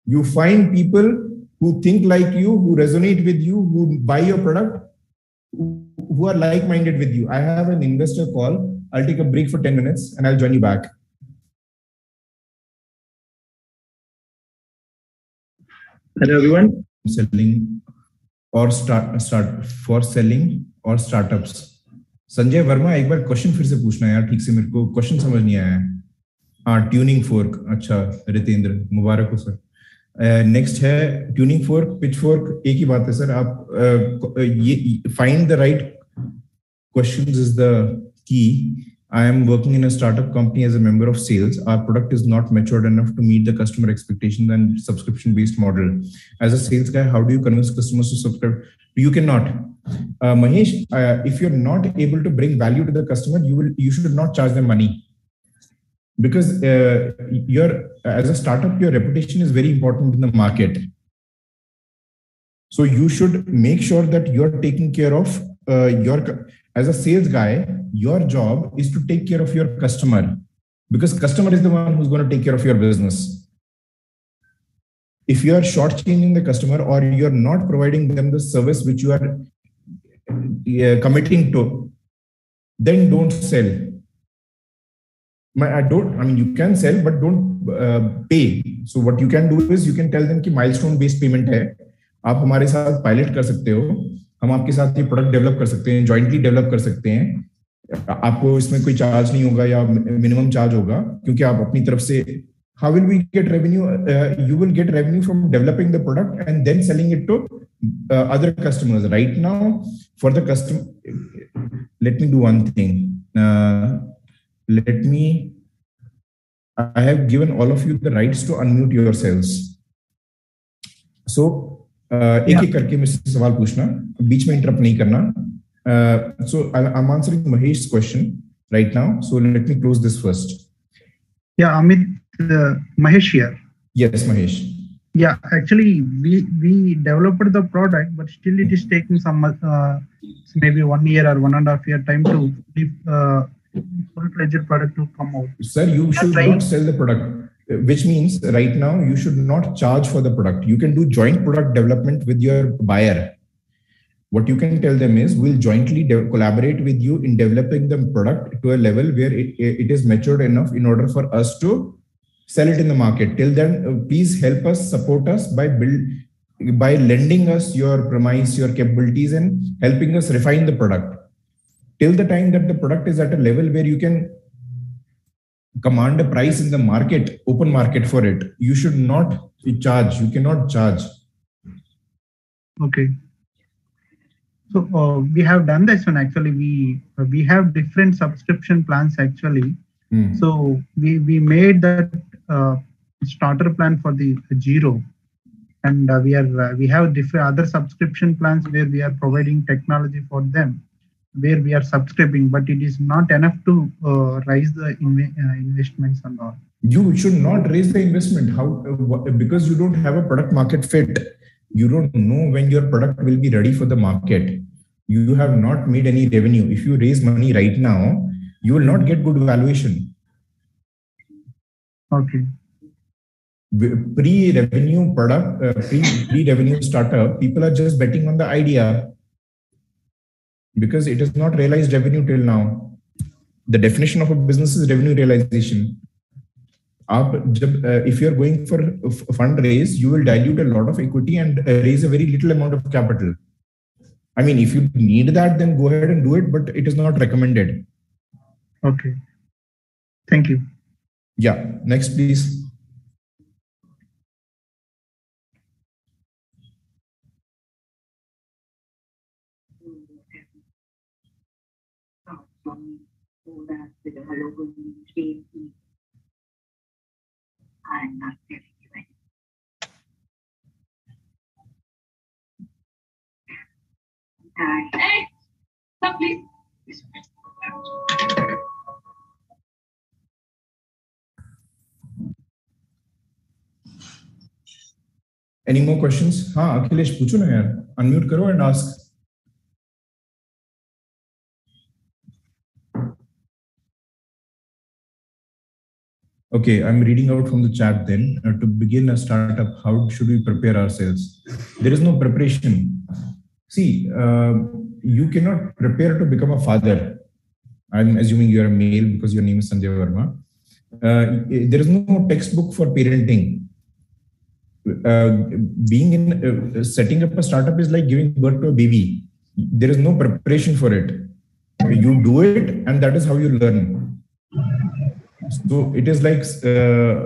You find people who think like you, who resonate with you, who buy your product, who are like-minded with you. I have an investor call. I'll take a break for 10 minutes and I'll join you back. Hello everyone. Selling or for selling or startups. Sanjay Verma, एक बार question फिर से पूछना है यार, ठीक से मेरे को क्वेश्चन समझ नहीं आया है. हाँ, ट्यूनिंग फोर्क. अच्छा रितेंद्र, मुबारक हो सर. नेक्स्ट है ट्यूनिंग फोर्क, पिच फोर्क, एक ही बात है सर. आप ये find the right questions is the key. I am working in a startup company as a member of sales. Our product is not matured enough to meet the customer expectations and subscription-based model. As a sales guy, how do you convince customers to subscribe? You cannot. Mahesh, if you're not able to bring value to the customer, you should not charge them money. Because as a startup, your reputation is very important in the market. So you should make sure that you're taking care of as a sales guy, your job is to take care of your customer, because customer is the one who's going to take care of your business. If you are shortchanging the customer or you're not providing them the service which you are committing to, then don't sell. You can sell, but don't pay. So what you can do is you can tell them कि milestone based payment है. आप हमारे साथ pilot कर सकते हो. हम आपके साथ ये product develop कर सकते हैं, jointly develop कर सकते हैं. आपको इसमें कोई charge नहीं होगा या minimum charge होगा, क्योंकि आप अपनी तरफ से. How will we get revenue? You will get revenue from developing the product and then selling it to other customers. Right now, for the customer, let me do one thing. I have given all of you the rights to unmute yourselves. So, एक करके मुझसे सवाल पूछना, बीच में interrupt नहीं करना. So I'm answering Mahesh's question right now. So let me close this first. Yeah, Amit, Mahesh here. Yes, Mahesh. Yeah, actually, we developed the product, but still it is taking some maybe 1 year or 1.5 year time to full-fledged product to come out. Sir, you should not sell the product, which means right now you should not charge for the product. You can do joint product development with your buyer. What you can tell them is we'll jointly collaborate with you in developing the product to a level where it is matured enough in order for us to sell it in the market. Till then, please help us, support us by lending us your premise, your capabilities, and helping us refine the product. Till the time that the product is at a level where you can command a price in the market, open market for it, you should not charge. You cannot charge. Okay. So we have done this one actually. We have different subscription plans actually. So we made that starter plan for the zero, and we have different other subscription plans where we are providing technology for them, where we are subscribing, but it is not enough to raise the investments and all. You should not raise the investment. How? Because you don't have a product market fit. You don't know when your product will be ready for the market. You have not made any revenue. If you raise money right now, you will not get good valuation. Okay. Pre-revenue product, pre-revenue startup, people are just betting on the idea because it has not realized revenue till now. The definition of a business is revenue realization. If you're going for a fundraise, you will dilute a lot of equity and raise a very little amount of capital. I mean, if you need that, then go ahead and do it, but it is not recommended. Okay. Thank you. Yeah. Next, please. I'm not telling you anything. Hey, stop, please. Any more questions? हाँ, अखिलेश पूछो ना यार. Unmute करो and ask. Okay, I'm reading out from the chat then. To begin a startup, how should we prepare ourselves? There is no preparation. See, you cannot prepare to become a father. I'm assuming you're a male because your name is Sanjay Verma. There is no textbook for parenting. Setting up a startup is like giving birth to a baby. There is no preparation for it. You do it and that is how you learn. So it is like,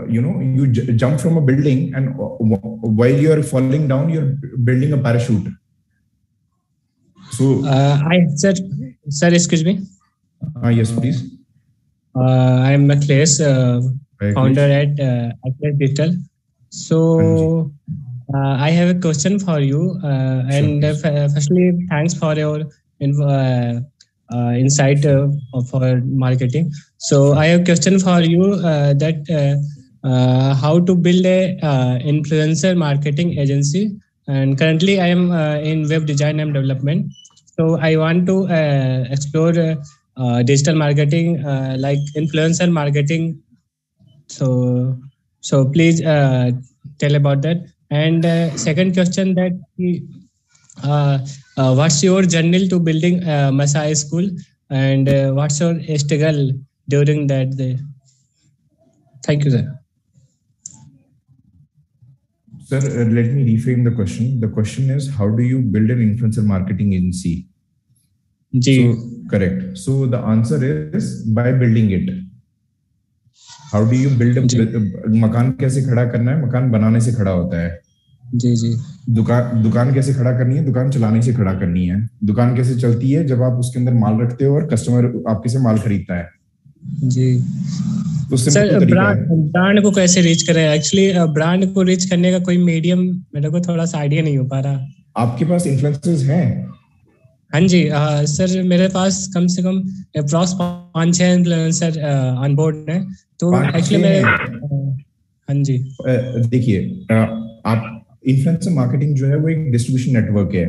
you jump from a building and while you're falling down, you're building a parachute. So, sir, excuse me. Yes, please. I'm Akhilesh, founder at Akhilesh Digital. So I have a question for you. Firstly, thanks for your insight for marketing. So I have a question for you that how to build a influencer marketing agency. And currently I am in web design and development. So I want to explore digital marketing like influencer marketing. So please tell about that. And second question that what's your journey to building Messiah School and what's your struggle during that day? Thank you, sir. Sir, let me reframe the question. The question is, how do you build an influencer marketing agency? So, correct. So the answer is by building it. How do you build a मकान कैसे खड़ा करना है? मकान बनाने से खड़ा होता है. जी. दुकान कैसे खड़ा करनी है? दुकान चलाने से खड़ा करनी है. दुकान कैसे चलती है? जब आप उसके अंदर माल रखते हो और कस्टमर आपके से माल खरीदता है. जी. तो सर ब्रांड को कैसे रीच करें? एक्चुअली ब्रांड को रीच करने का कोई मीडियम मेरे को थोड़ा सा आइडिया नहीं हो पा रहा. आपके पास इन्फ्लुएंसर्स हैं? हाँ जी सर, मेरे पास कम से कम अप्रॉक्स 5-6 इन्फ्लुएंसर ऑन बोर्ड है. तो एक्चुअली मैं हाँ जी देखिए, आप इन्फ्लुएंसर मार्केटिंग जो है वो एक डिस्ट्रीब्यूशन नेटवर्क है.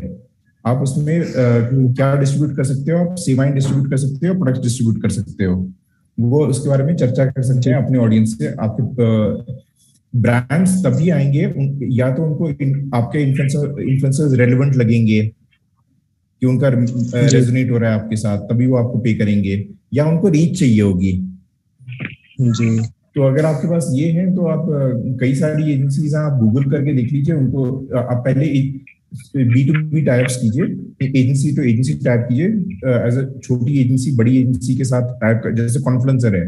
आप उसमें क्या डिस्ट्रीब्यूट कर सकते हो? आप सेवाएं डिस्ट्रीब्यूट कर सकते हो, प्रोडक्ट डिस्ट्रीब्यूट कर सकते हो. वो उसके बारे में चर्चा कर सकते हैं अपने ऑडियंस से. आपके ब्रांड्स तभी आएंगे या तो उनको आपके इन्फ्लुएंसर्स रेलेवेंट लगेंगे कि उनका रेजोनेट हो रहा है आपके साथ, तभी वो आपको पे करेंगे, या उनको रीच चाहिए होगी. जी. तो अगर आपके पास ये है तो आप कई सारी एजेंसीज आप गूगल करके देख लीजिए. उनको आप पहले B2B टाइप्स कीजिए, एजेंसी टू एजेंसी टाइप कीजिए. एज अ छोटी एजेंसी बड़ी एजेंसी के साथ टाइप, जैसे कॉन्फ्लुएंसर है,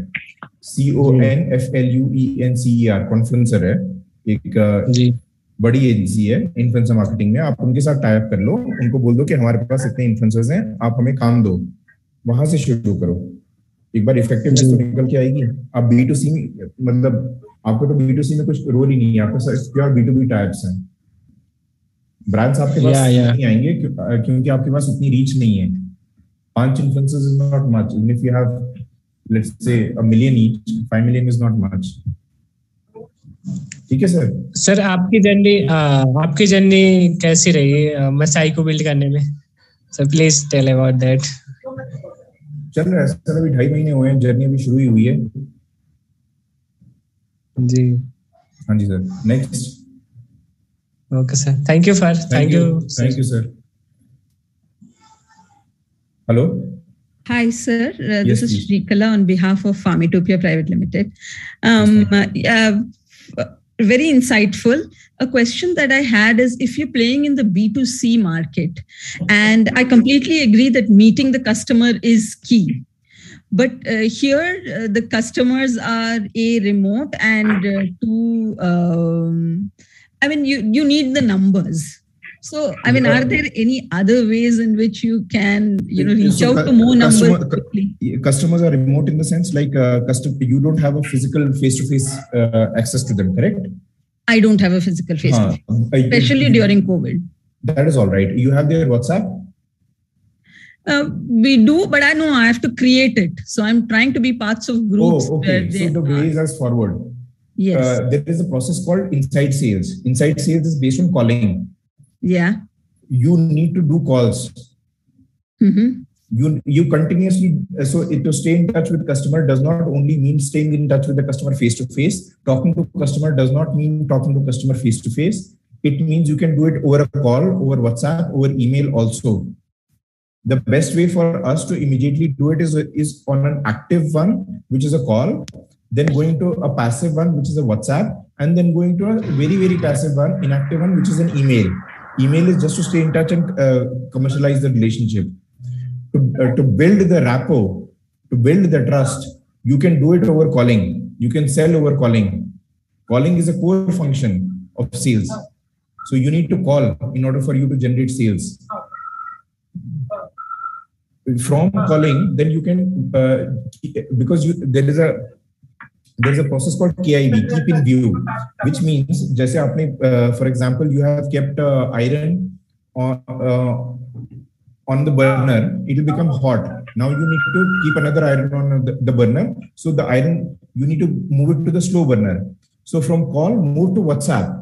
CONFLUENCER कॉन्फ्लुएंसर है, एक बड़ी एजेंसी है इन्फ्लुएंसर मार्केटिंग में. आप उनके साथ टाइप कर लो, उनको बोल दो कि हमारे पास इतने इन्फ्लुएंसर्स हैं, आप हमें काम दो. वहां से शुरू करो. एक बार इफेक्टिवनेस तो निकल के आएगी. आप B2C में, मतलब आपको तो B2C में कुछ रोल ही नहीं है, आपको प्योर B2B टाइप्स हैं. ब्रांड्स आपके पास नहीं आएंगे क्योंकि आपके पास उतनी रीच नहीं है. 5 influencers is not much. Even if you have let's say a million each, 5 million is not much. ठीक है सर. सर आपकी जर्नी कैसी रही मसाई को बिल्ड करने में? Sir please tell about that. चल रहा है सर, अभी 2.5 महीने हुए हैं, जर्नी अभी शुरू ही हुई है. जी. हाँ जी sir. Next. Okay, sir. Thank you sir. Thank you, sir. Hello. Hi, sir. Yes, this is Shrikala on behalf of Farmitopia Private Limited. Very insightful. A question that I had is, if you're playing in the B2C market, and I completely agree that meeting the customer is key. But here, the customers are remote, and I mean, you need the numbers. So, I mean, are there any other ways in which you can, reach out to more numbers quickly? Customers are remote in the sense like you don't have a physical face-to-face access to them, correct? I don't have a physical face-to-face, especially during COVID. That is all right. You have their WhatsApp? We do, but I know I have to create it. So I'm trying to be parts of groups. Oh, okay. So the way is as forward. Yes. There is a process called inside sales. Inside sales is based on calling. Yeah. You need to do calls. Mm-hmm. You continuously, to stay in touch with customer does not only mean staying in touch with the customer face to face. Talking to customer does not mean talking to customer face to face. It means you can do it over a call, over WhatsApp, over email also. The best way for us to immediately do it is on an active one, which is a call, then going to a passive one, which is a WhatsApp, and then going to a very, very passive one, inactive one, which is an email. Email is just to stay in touch and commercialize the relationship. To build the rapport, to build the trust, you can do it over calling. You can sell over calling. Calling is a core function of sales. So you need to call in order for you to generate sales. From calling, then you can, because there is a process called KIV, keep in view, which means, जैसे आपने, for example, you have kept iron on the burner, it will become hot. Now you need to keep another iron on the burner. So the iron, you need to move it to the slow burner. So from call, move to WhatsApp.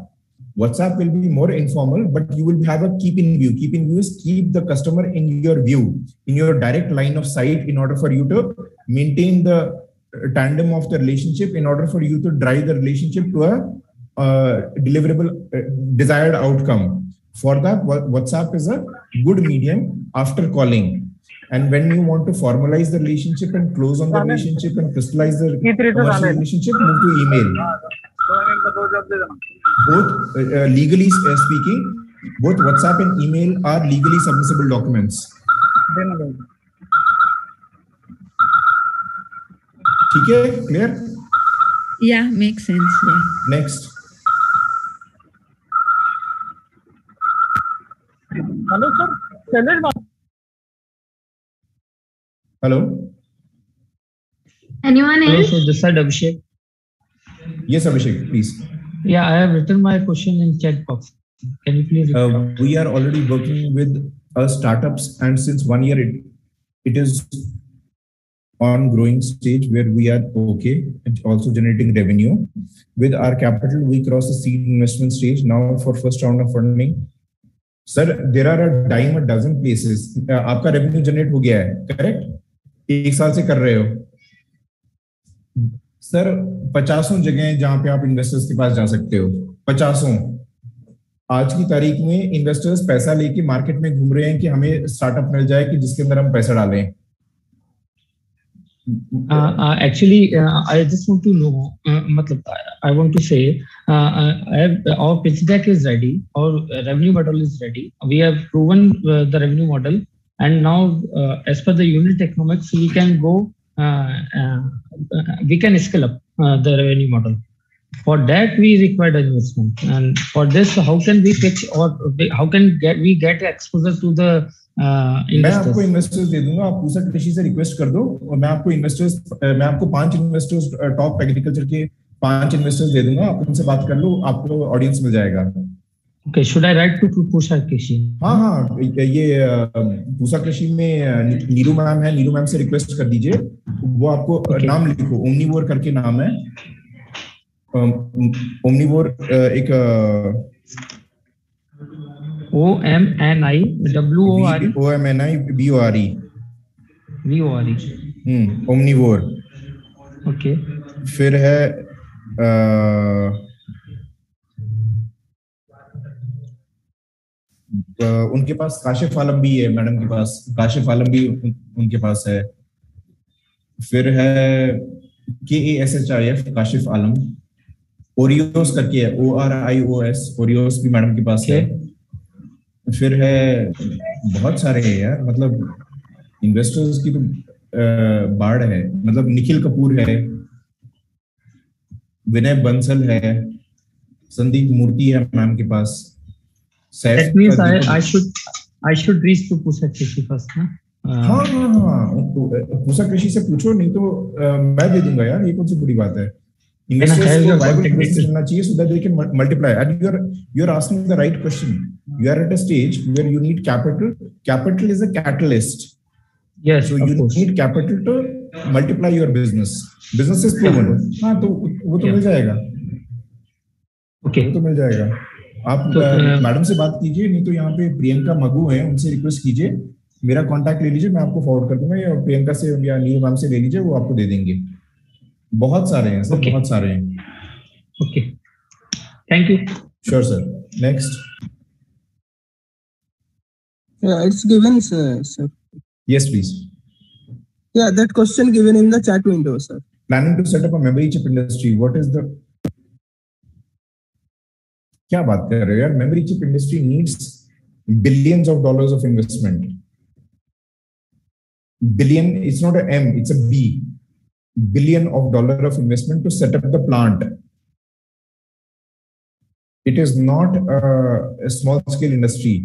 WhatsApp will be more informal, but you will have a keep in view. Keep in view is keep the customer in your view, in your direct line of sight, in order for you to maintain the tandem of the relationship, in order for you to drive the relationship to a deliverable desired outcome. For that, WhatsApp is a good medium after calling. And when you want to formalize the relationship and close on the relationship and crystallize the commercial relationship, move to email. Both legally speaking, both WhatsApp and email are legally submissible documents. Okay, clear? Yeah, makes sense. Yeah. Next. Hello, sir. Hello. Anyone else? Hello, so this side Abhishek. Yes, Abhishek, please. Yeah, I have written my question in chat box. Can you please? We are already working with startups, and since 1 year it is on growing stage where we are okay and also generating revenue. With our capital, we cross the seed investment stage now for first round of funding. Sir, there are a dime a dozen places. आपका revenue generate हो गया है, correct? एक साल से कर रहे हो. सर 50 जगह हैं जहां पे आप इन्वेस्टर्स के पास जा सकते हो. 50. आज की तारीख में इन्वेस्टर्स पैसा लेके मार्केट में घूम रहे हैं कि हमें स्टार्टअप मिल जाए कि जिसके अंदर हम पैसा डालें. Actually, I just want to know, I want to say, our pitch deck is ready, our revenue model is ready. We have proven the revenue model, and now, as per the unit economics, we can go, we can scale up the revenue model. For that, we require investment, and for this, how can we pitch or how can we get exposure to the मैं आपको investors दे दूंगा. आप पूसा कृषि से request कर दो और मैं आपको 5 इन्वेस्टर्स टॉप एग्रीकल्चर के 5 इन्वेस्टर्स दे दूंगा. आप उनसे बात कर लो, आपको ऑडियंस मिल जाएगा. Okay, should I write to Pusa कृषि? हाँ, ये पूसा कृषि में नीरू मैम है. नीरू मैम से रिक्वेस्ट कर दीजिए. वो आपको नाम लिखो, ओमनीवोर करके नाम है. ओमनीवोर एक OMNIWORE ओमनीवोर. ओके. फिर है उनके पास काशिफ आलम भी है. मैडम के पास काशिफ आलम भी उनके पास है. फिर है KASHIF काशिफ आलम. ओरियोस करके है, ORIOS. ओरियोस भी मैडम के पास है. फिर है बहुत सारे हैं यार, मतलब इन्वेस्टर्स की तो बाढ़ है. मतलब निखिल कपूर है, विनय बंसल है, संदीप मूर्ति है मैम के पास. That means I should reach to Pusa कृषि first, ना? हाँ. पूसा कृषि से पूछो, नहीं तो मैं दे दूंगा यार. ये कौन सी बुरी बात है. Investors को viable investors करना चाहिए so that they can multiply. And you're asking the right question. You are at a stage where you need capital. Capital is a catalyst. Yes. So you need capital to multiply your business. Business is proven. हाँ, तो वो तो मिल जाएगा. Okay. वो तो मिल जाएगा. आप madam से बात कीजिए, नहीं तो यहाँ पे प्रियंका मगू है, उनसे रिक्वेस्ट कीजिए. मेरा कांटेक्ट ले लीजिए, मैं आपको फॉरवर्ड कर दूंगा. या प्रियंका से या नीरू मैम से ले लीजिए, वो आपको दे देंगे. बहुत सारे हैं सर, बहुत सारे हैं. Okay, thank you. Sure sir. Next. Yeah, it's given, sir. Yes, please. Yeah, that question given in the chat window, sir. Planning to set up a memory chip industry. What is the? क्या बात कर रहे हो यार? Memory chip industry needs billions of dollars of investment. Billion. It's not a M. It's a B. Billion of dollar of investment to set up the plant. It is not a small scale industry.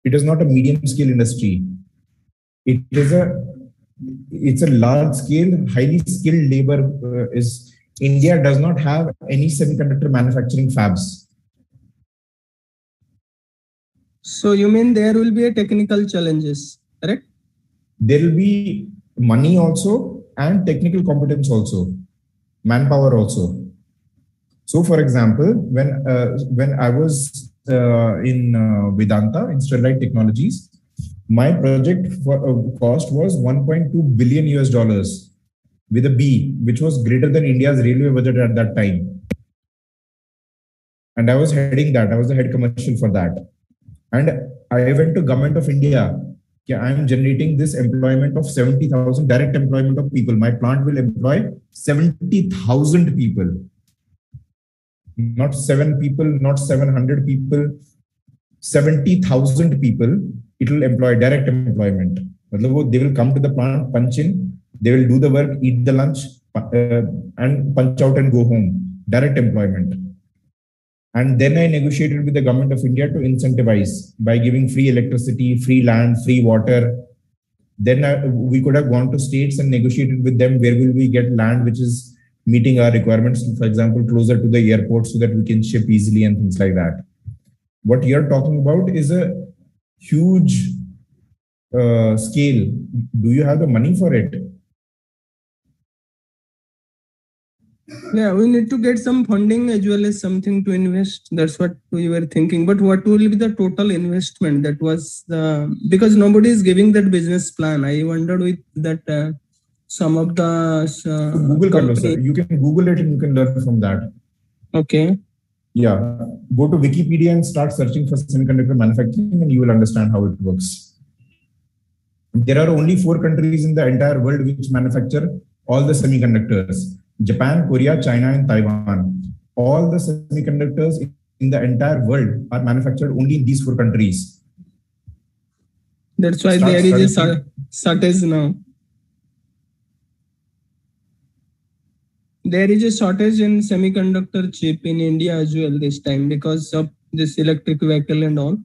It is not a medium scale industry. It's a large scale, highly skilled labor. India does not have any semiconductor manufacturing fabs. So you mean there will be a technical challenges, correct? There will be money also, and technical competence also, manpower also. So, for example, when I was in Vedanta in Stareted Technologies, my project cost was $1.2 billion with a B, which was greater than India's railway budget at that time. And I was heading that. I was the head commercial for that. And I went to Government of India I am generating this employment of 70,000 direct employment of people. My plant will employ 70,000 people, not 7 people, not 700 people, 70,000 people. It will employ direct employment. They will come to the plant, punch in, they will do the work, eat the lunch, and punch out and go home. Direct employment. And then I negotiated with the government of India to incentivize by giving free electricity, free land, free water. Then we could have gone to states and negotiated with them where will we get land which is meeting our requirements, for example, closer to the airport so that we can ship easily and things like that. What you're talking about is a huge scale. Do you have the money for it? Yeah, we need to get some funding as well as something to invest. That's what we were thinking. But what will be the total investment? That was because nobody is giving that business plan. I wondered with that some of the Google company, you can Google it and you can learn from that. Okay. Yeah, go to Wikipedia and start searching for semiconductor manufacturing and you will understand how it works. There are only 4 countries in the entire world which manufacture all the semiconductors. Japan, Korea, China, and Taiwan. All the semiconductors in the entire world are manufactured only in these 4 countries. That's why there is a shortage now. There is a shortage in semiconductor chip in India as well this time because of this electric vehicle and all.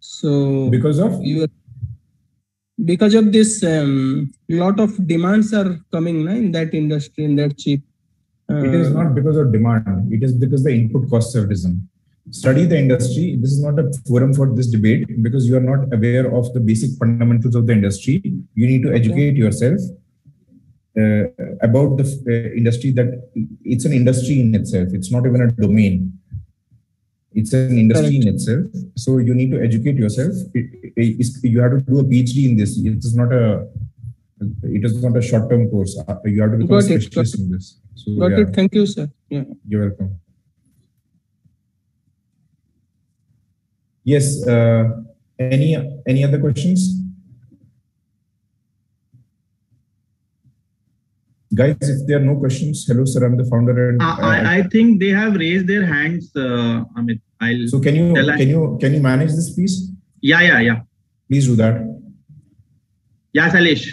So because of this, lot of demands are coming in that industry, in that chip. It is not because of demand. It is because the input costs have risen. Study the industry. This is not a forum for this debate because you are not aware of the basic fundamentals of the industry. You need to educate yourself about the industry. That it's an industry in itself. It's not even a domain. It's an industry in itself. So you need to educate yourself. You have to do a PhD in this. It is not a short-term course. You have to become a specialist in this. So, got it. Thank you, sir. Yeah. You're welcome. Yes. Any other questions? Guys, if there are no questions, hello, sir. I'm the founder. And I think they have raised their hands. Amit, so can you manage this, please? Yeah. Please do that. Yeah, Salish.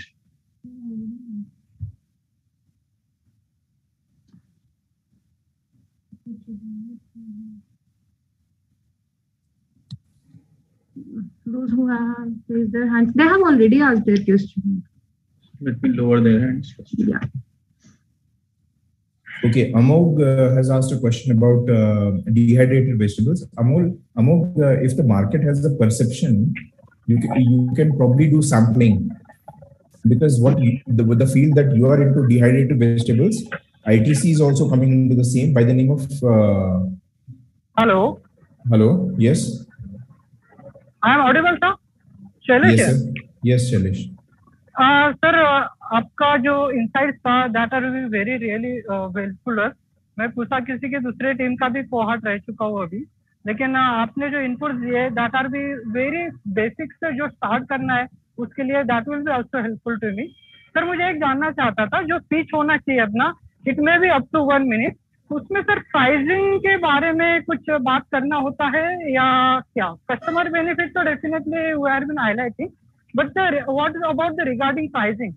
Those who have raised their hands, they have already asked their question. Let me lower their hands first. Yeah. Okay, Amog has asked a question about dehydrated vegetables. Amog, if the market has the perception, you can probably do sampling because the field that you are into dehydrated vegetables, ITC is also coming into the same by the name of. Hello. Hello. Yes. I am audible, sir. Shailesh. Yes, sir. Yes, Shailesh. Sir आपका जो insight था that are very really helpful. मैं पूछा किसी के दूसरे team का भी कोहॉर्ट रह चुका हूँ अभी, लेकिन आपने जो इनपुट दिए that are be very basic से जो स्टार्ट करना है उसके लिए that will be also helpful to me. Sir मुझे एक जानना चाहता था, जो स्पीच होना चाहिए अपना, it may be up to 1 minute, उसमें सर प्राइसिंग के बारे में कुछ बात करना होता है या क्या? कस्टमर बेनिफिट तो definitely we have been highlighting, but what about the regarding pricing?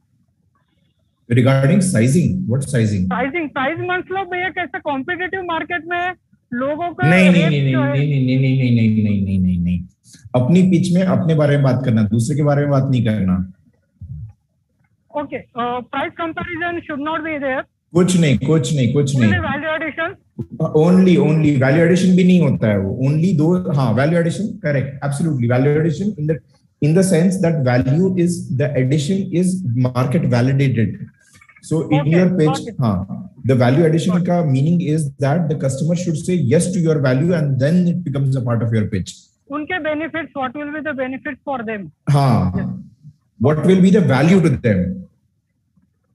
Regarding sizing, what sizing? Size मतलब भैया कैसे कॉम्पिटिटिव मार्केट में लोगों का नहीं, अपनी पिच में अपने बारे में बात करना, दूसरे के बारे में बात नहीं करना। Okay, price comparison should not be there. कुछ नहीं। Value addition only value addition भी नहीं होता है वो, ओनली दो। हाँ, value addition correct, absolutely value addition in the sense that value is the addition is market validated. So in your pitch, the value addition ka meaning is that the customer should say yes to your value and then it becomes a part of your pitch. Unke benefits, what will be the benefits for them? What will be the value to them?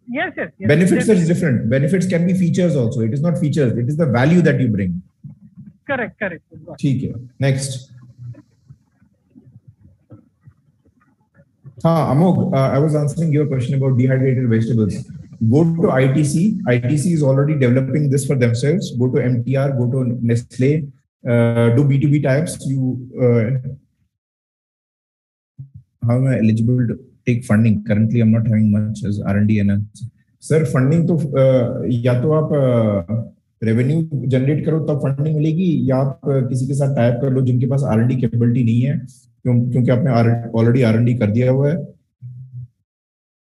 Yes. Benefits are different. Benefits can be features also. It is not features. It is the value that you bring. Correct. ठीक है. Next. Amog, I was answering your question about dehydrated vegetables. Go to ITC. ITC is already developing this for themselves. Go to MTR, go to Nestle, do B2B types. How am I eligible to take funding? Currently, I'm not having much as R&D and sir, funding तो या तो आप revenue generate करो तब funding मिलेगी, या आप किसी के साथ टाइप कर लो जिनके पास R&D कैपेबिलिटी नहीं है, क्योंकि आपने ऑलरेडी R&D कर दिया हुआ है.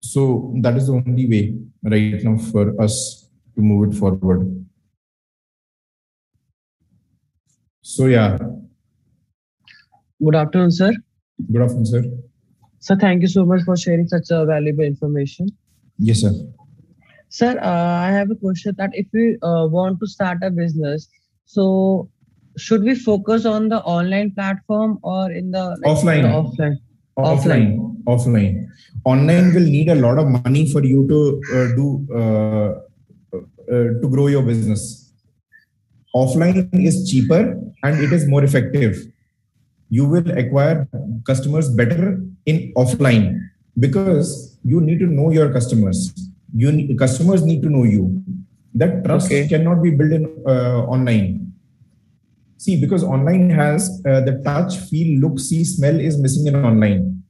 So that is the only way right now for us to move it forward. So yeah. Good afternoon, sir. Good afternoon, sir. Sir, thank you so much for sharing such a valuable information. Yes, sir. Sir, I have a question that if we want to start a business, so should we focus on the online platform or in the offline? Offline. Online will need a lot of money for you to grow your business. Offline is cheaper and it is more effective. You will acquire customers better in offline because you need to know your customers. Customers need to know you. That trust cannot be built in online. See, because online has the touch, feel, look, see, smell is missing in online.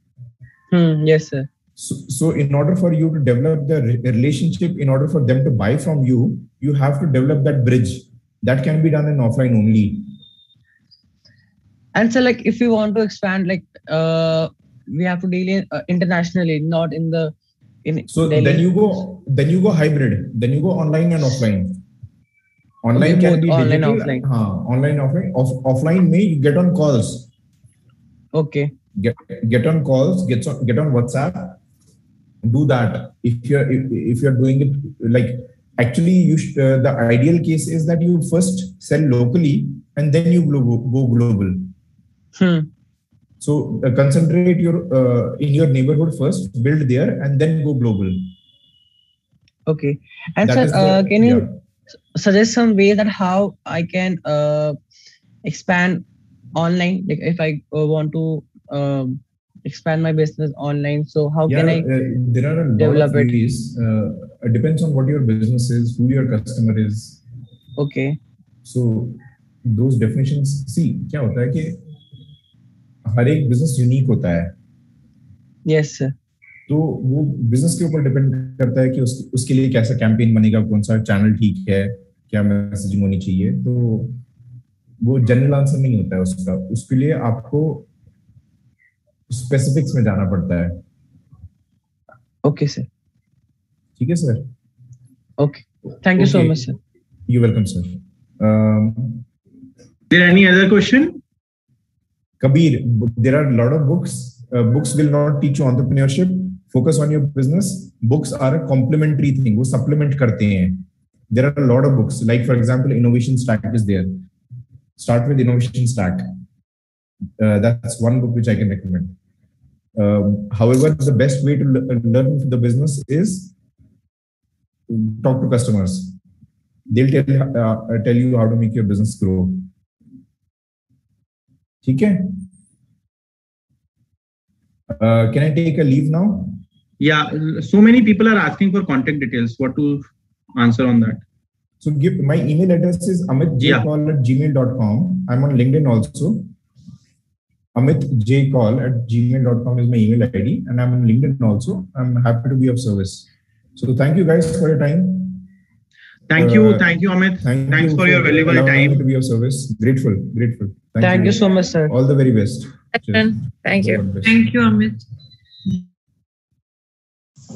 Yes, sir. So in order for you to develop the relationship, in order for them to buy from you, you have to develop that bridge. That can be done in offline only. And so, like, if we want to expand, like, we have to deal internationally, not in the So Delhi. then you go hybrid. Then you go online and offline. Online can be online, digital. offline. Online, offline. Offline may you get on calls. Okay. Get on calls. Get on WhatsApp. Do that. If you're doing it like actually the ideal case is that you first sell locally and then you go global. So concentrate in your neighborhood first, build there, and then go global. Okay. And sir, can you suggest some way that how I can expand online? Like if I want to expand my business online, so how can I there are a lot develop of ways. It depends on what your business is, who your customer is. Okay. So those definitions. See, क्या होता है कि हर एक business unique होता है. Yes, sir. तो वो business के ऊपर डिपेंड करता है कि उसके लिए कैसा कैंपेन बनेगा, कौन सा चैनल ठीक है, क्या मैसेजिंग होनी चाहिए. तो वो जनरल आंसर नहीं होता है उसका. उसके लिए आपको स्पेसिफिक्स में जाना पड़ता है. Okay sir. ठीक है sir. Okay. Thank you so much sir. You welcome sir. There any other question? Kabir, there are a lot of books. Books will not teach you entrepreneurship. Focus on your business. Books are a complementary thing. वो supplement करते हैं. There are a lot of books. Like for example, Innovation Stack is there. Start with Innovation Stack. That's one book which I can recommend. However, the best way to learn the business is talk to customers. They'll tell you how to make your business grow. ठीक है? Can I take a leave now? Yeah, so many people are asking for contact details. What to answer on that? So my email address is amitjcall@gmail.com. I'm on LinkedIn also. amitjcall@gmail.com is my email ID, and I'm on LinkedIn also. I'm happy to be of service. So thank you guys for your time. Thank you, Amit. Thanks for your valuable time. To be of service. Grateful. Thank you so much, sir. All the very best. Thank you. Thank you, Amit.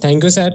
Thank you, sir.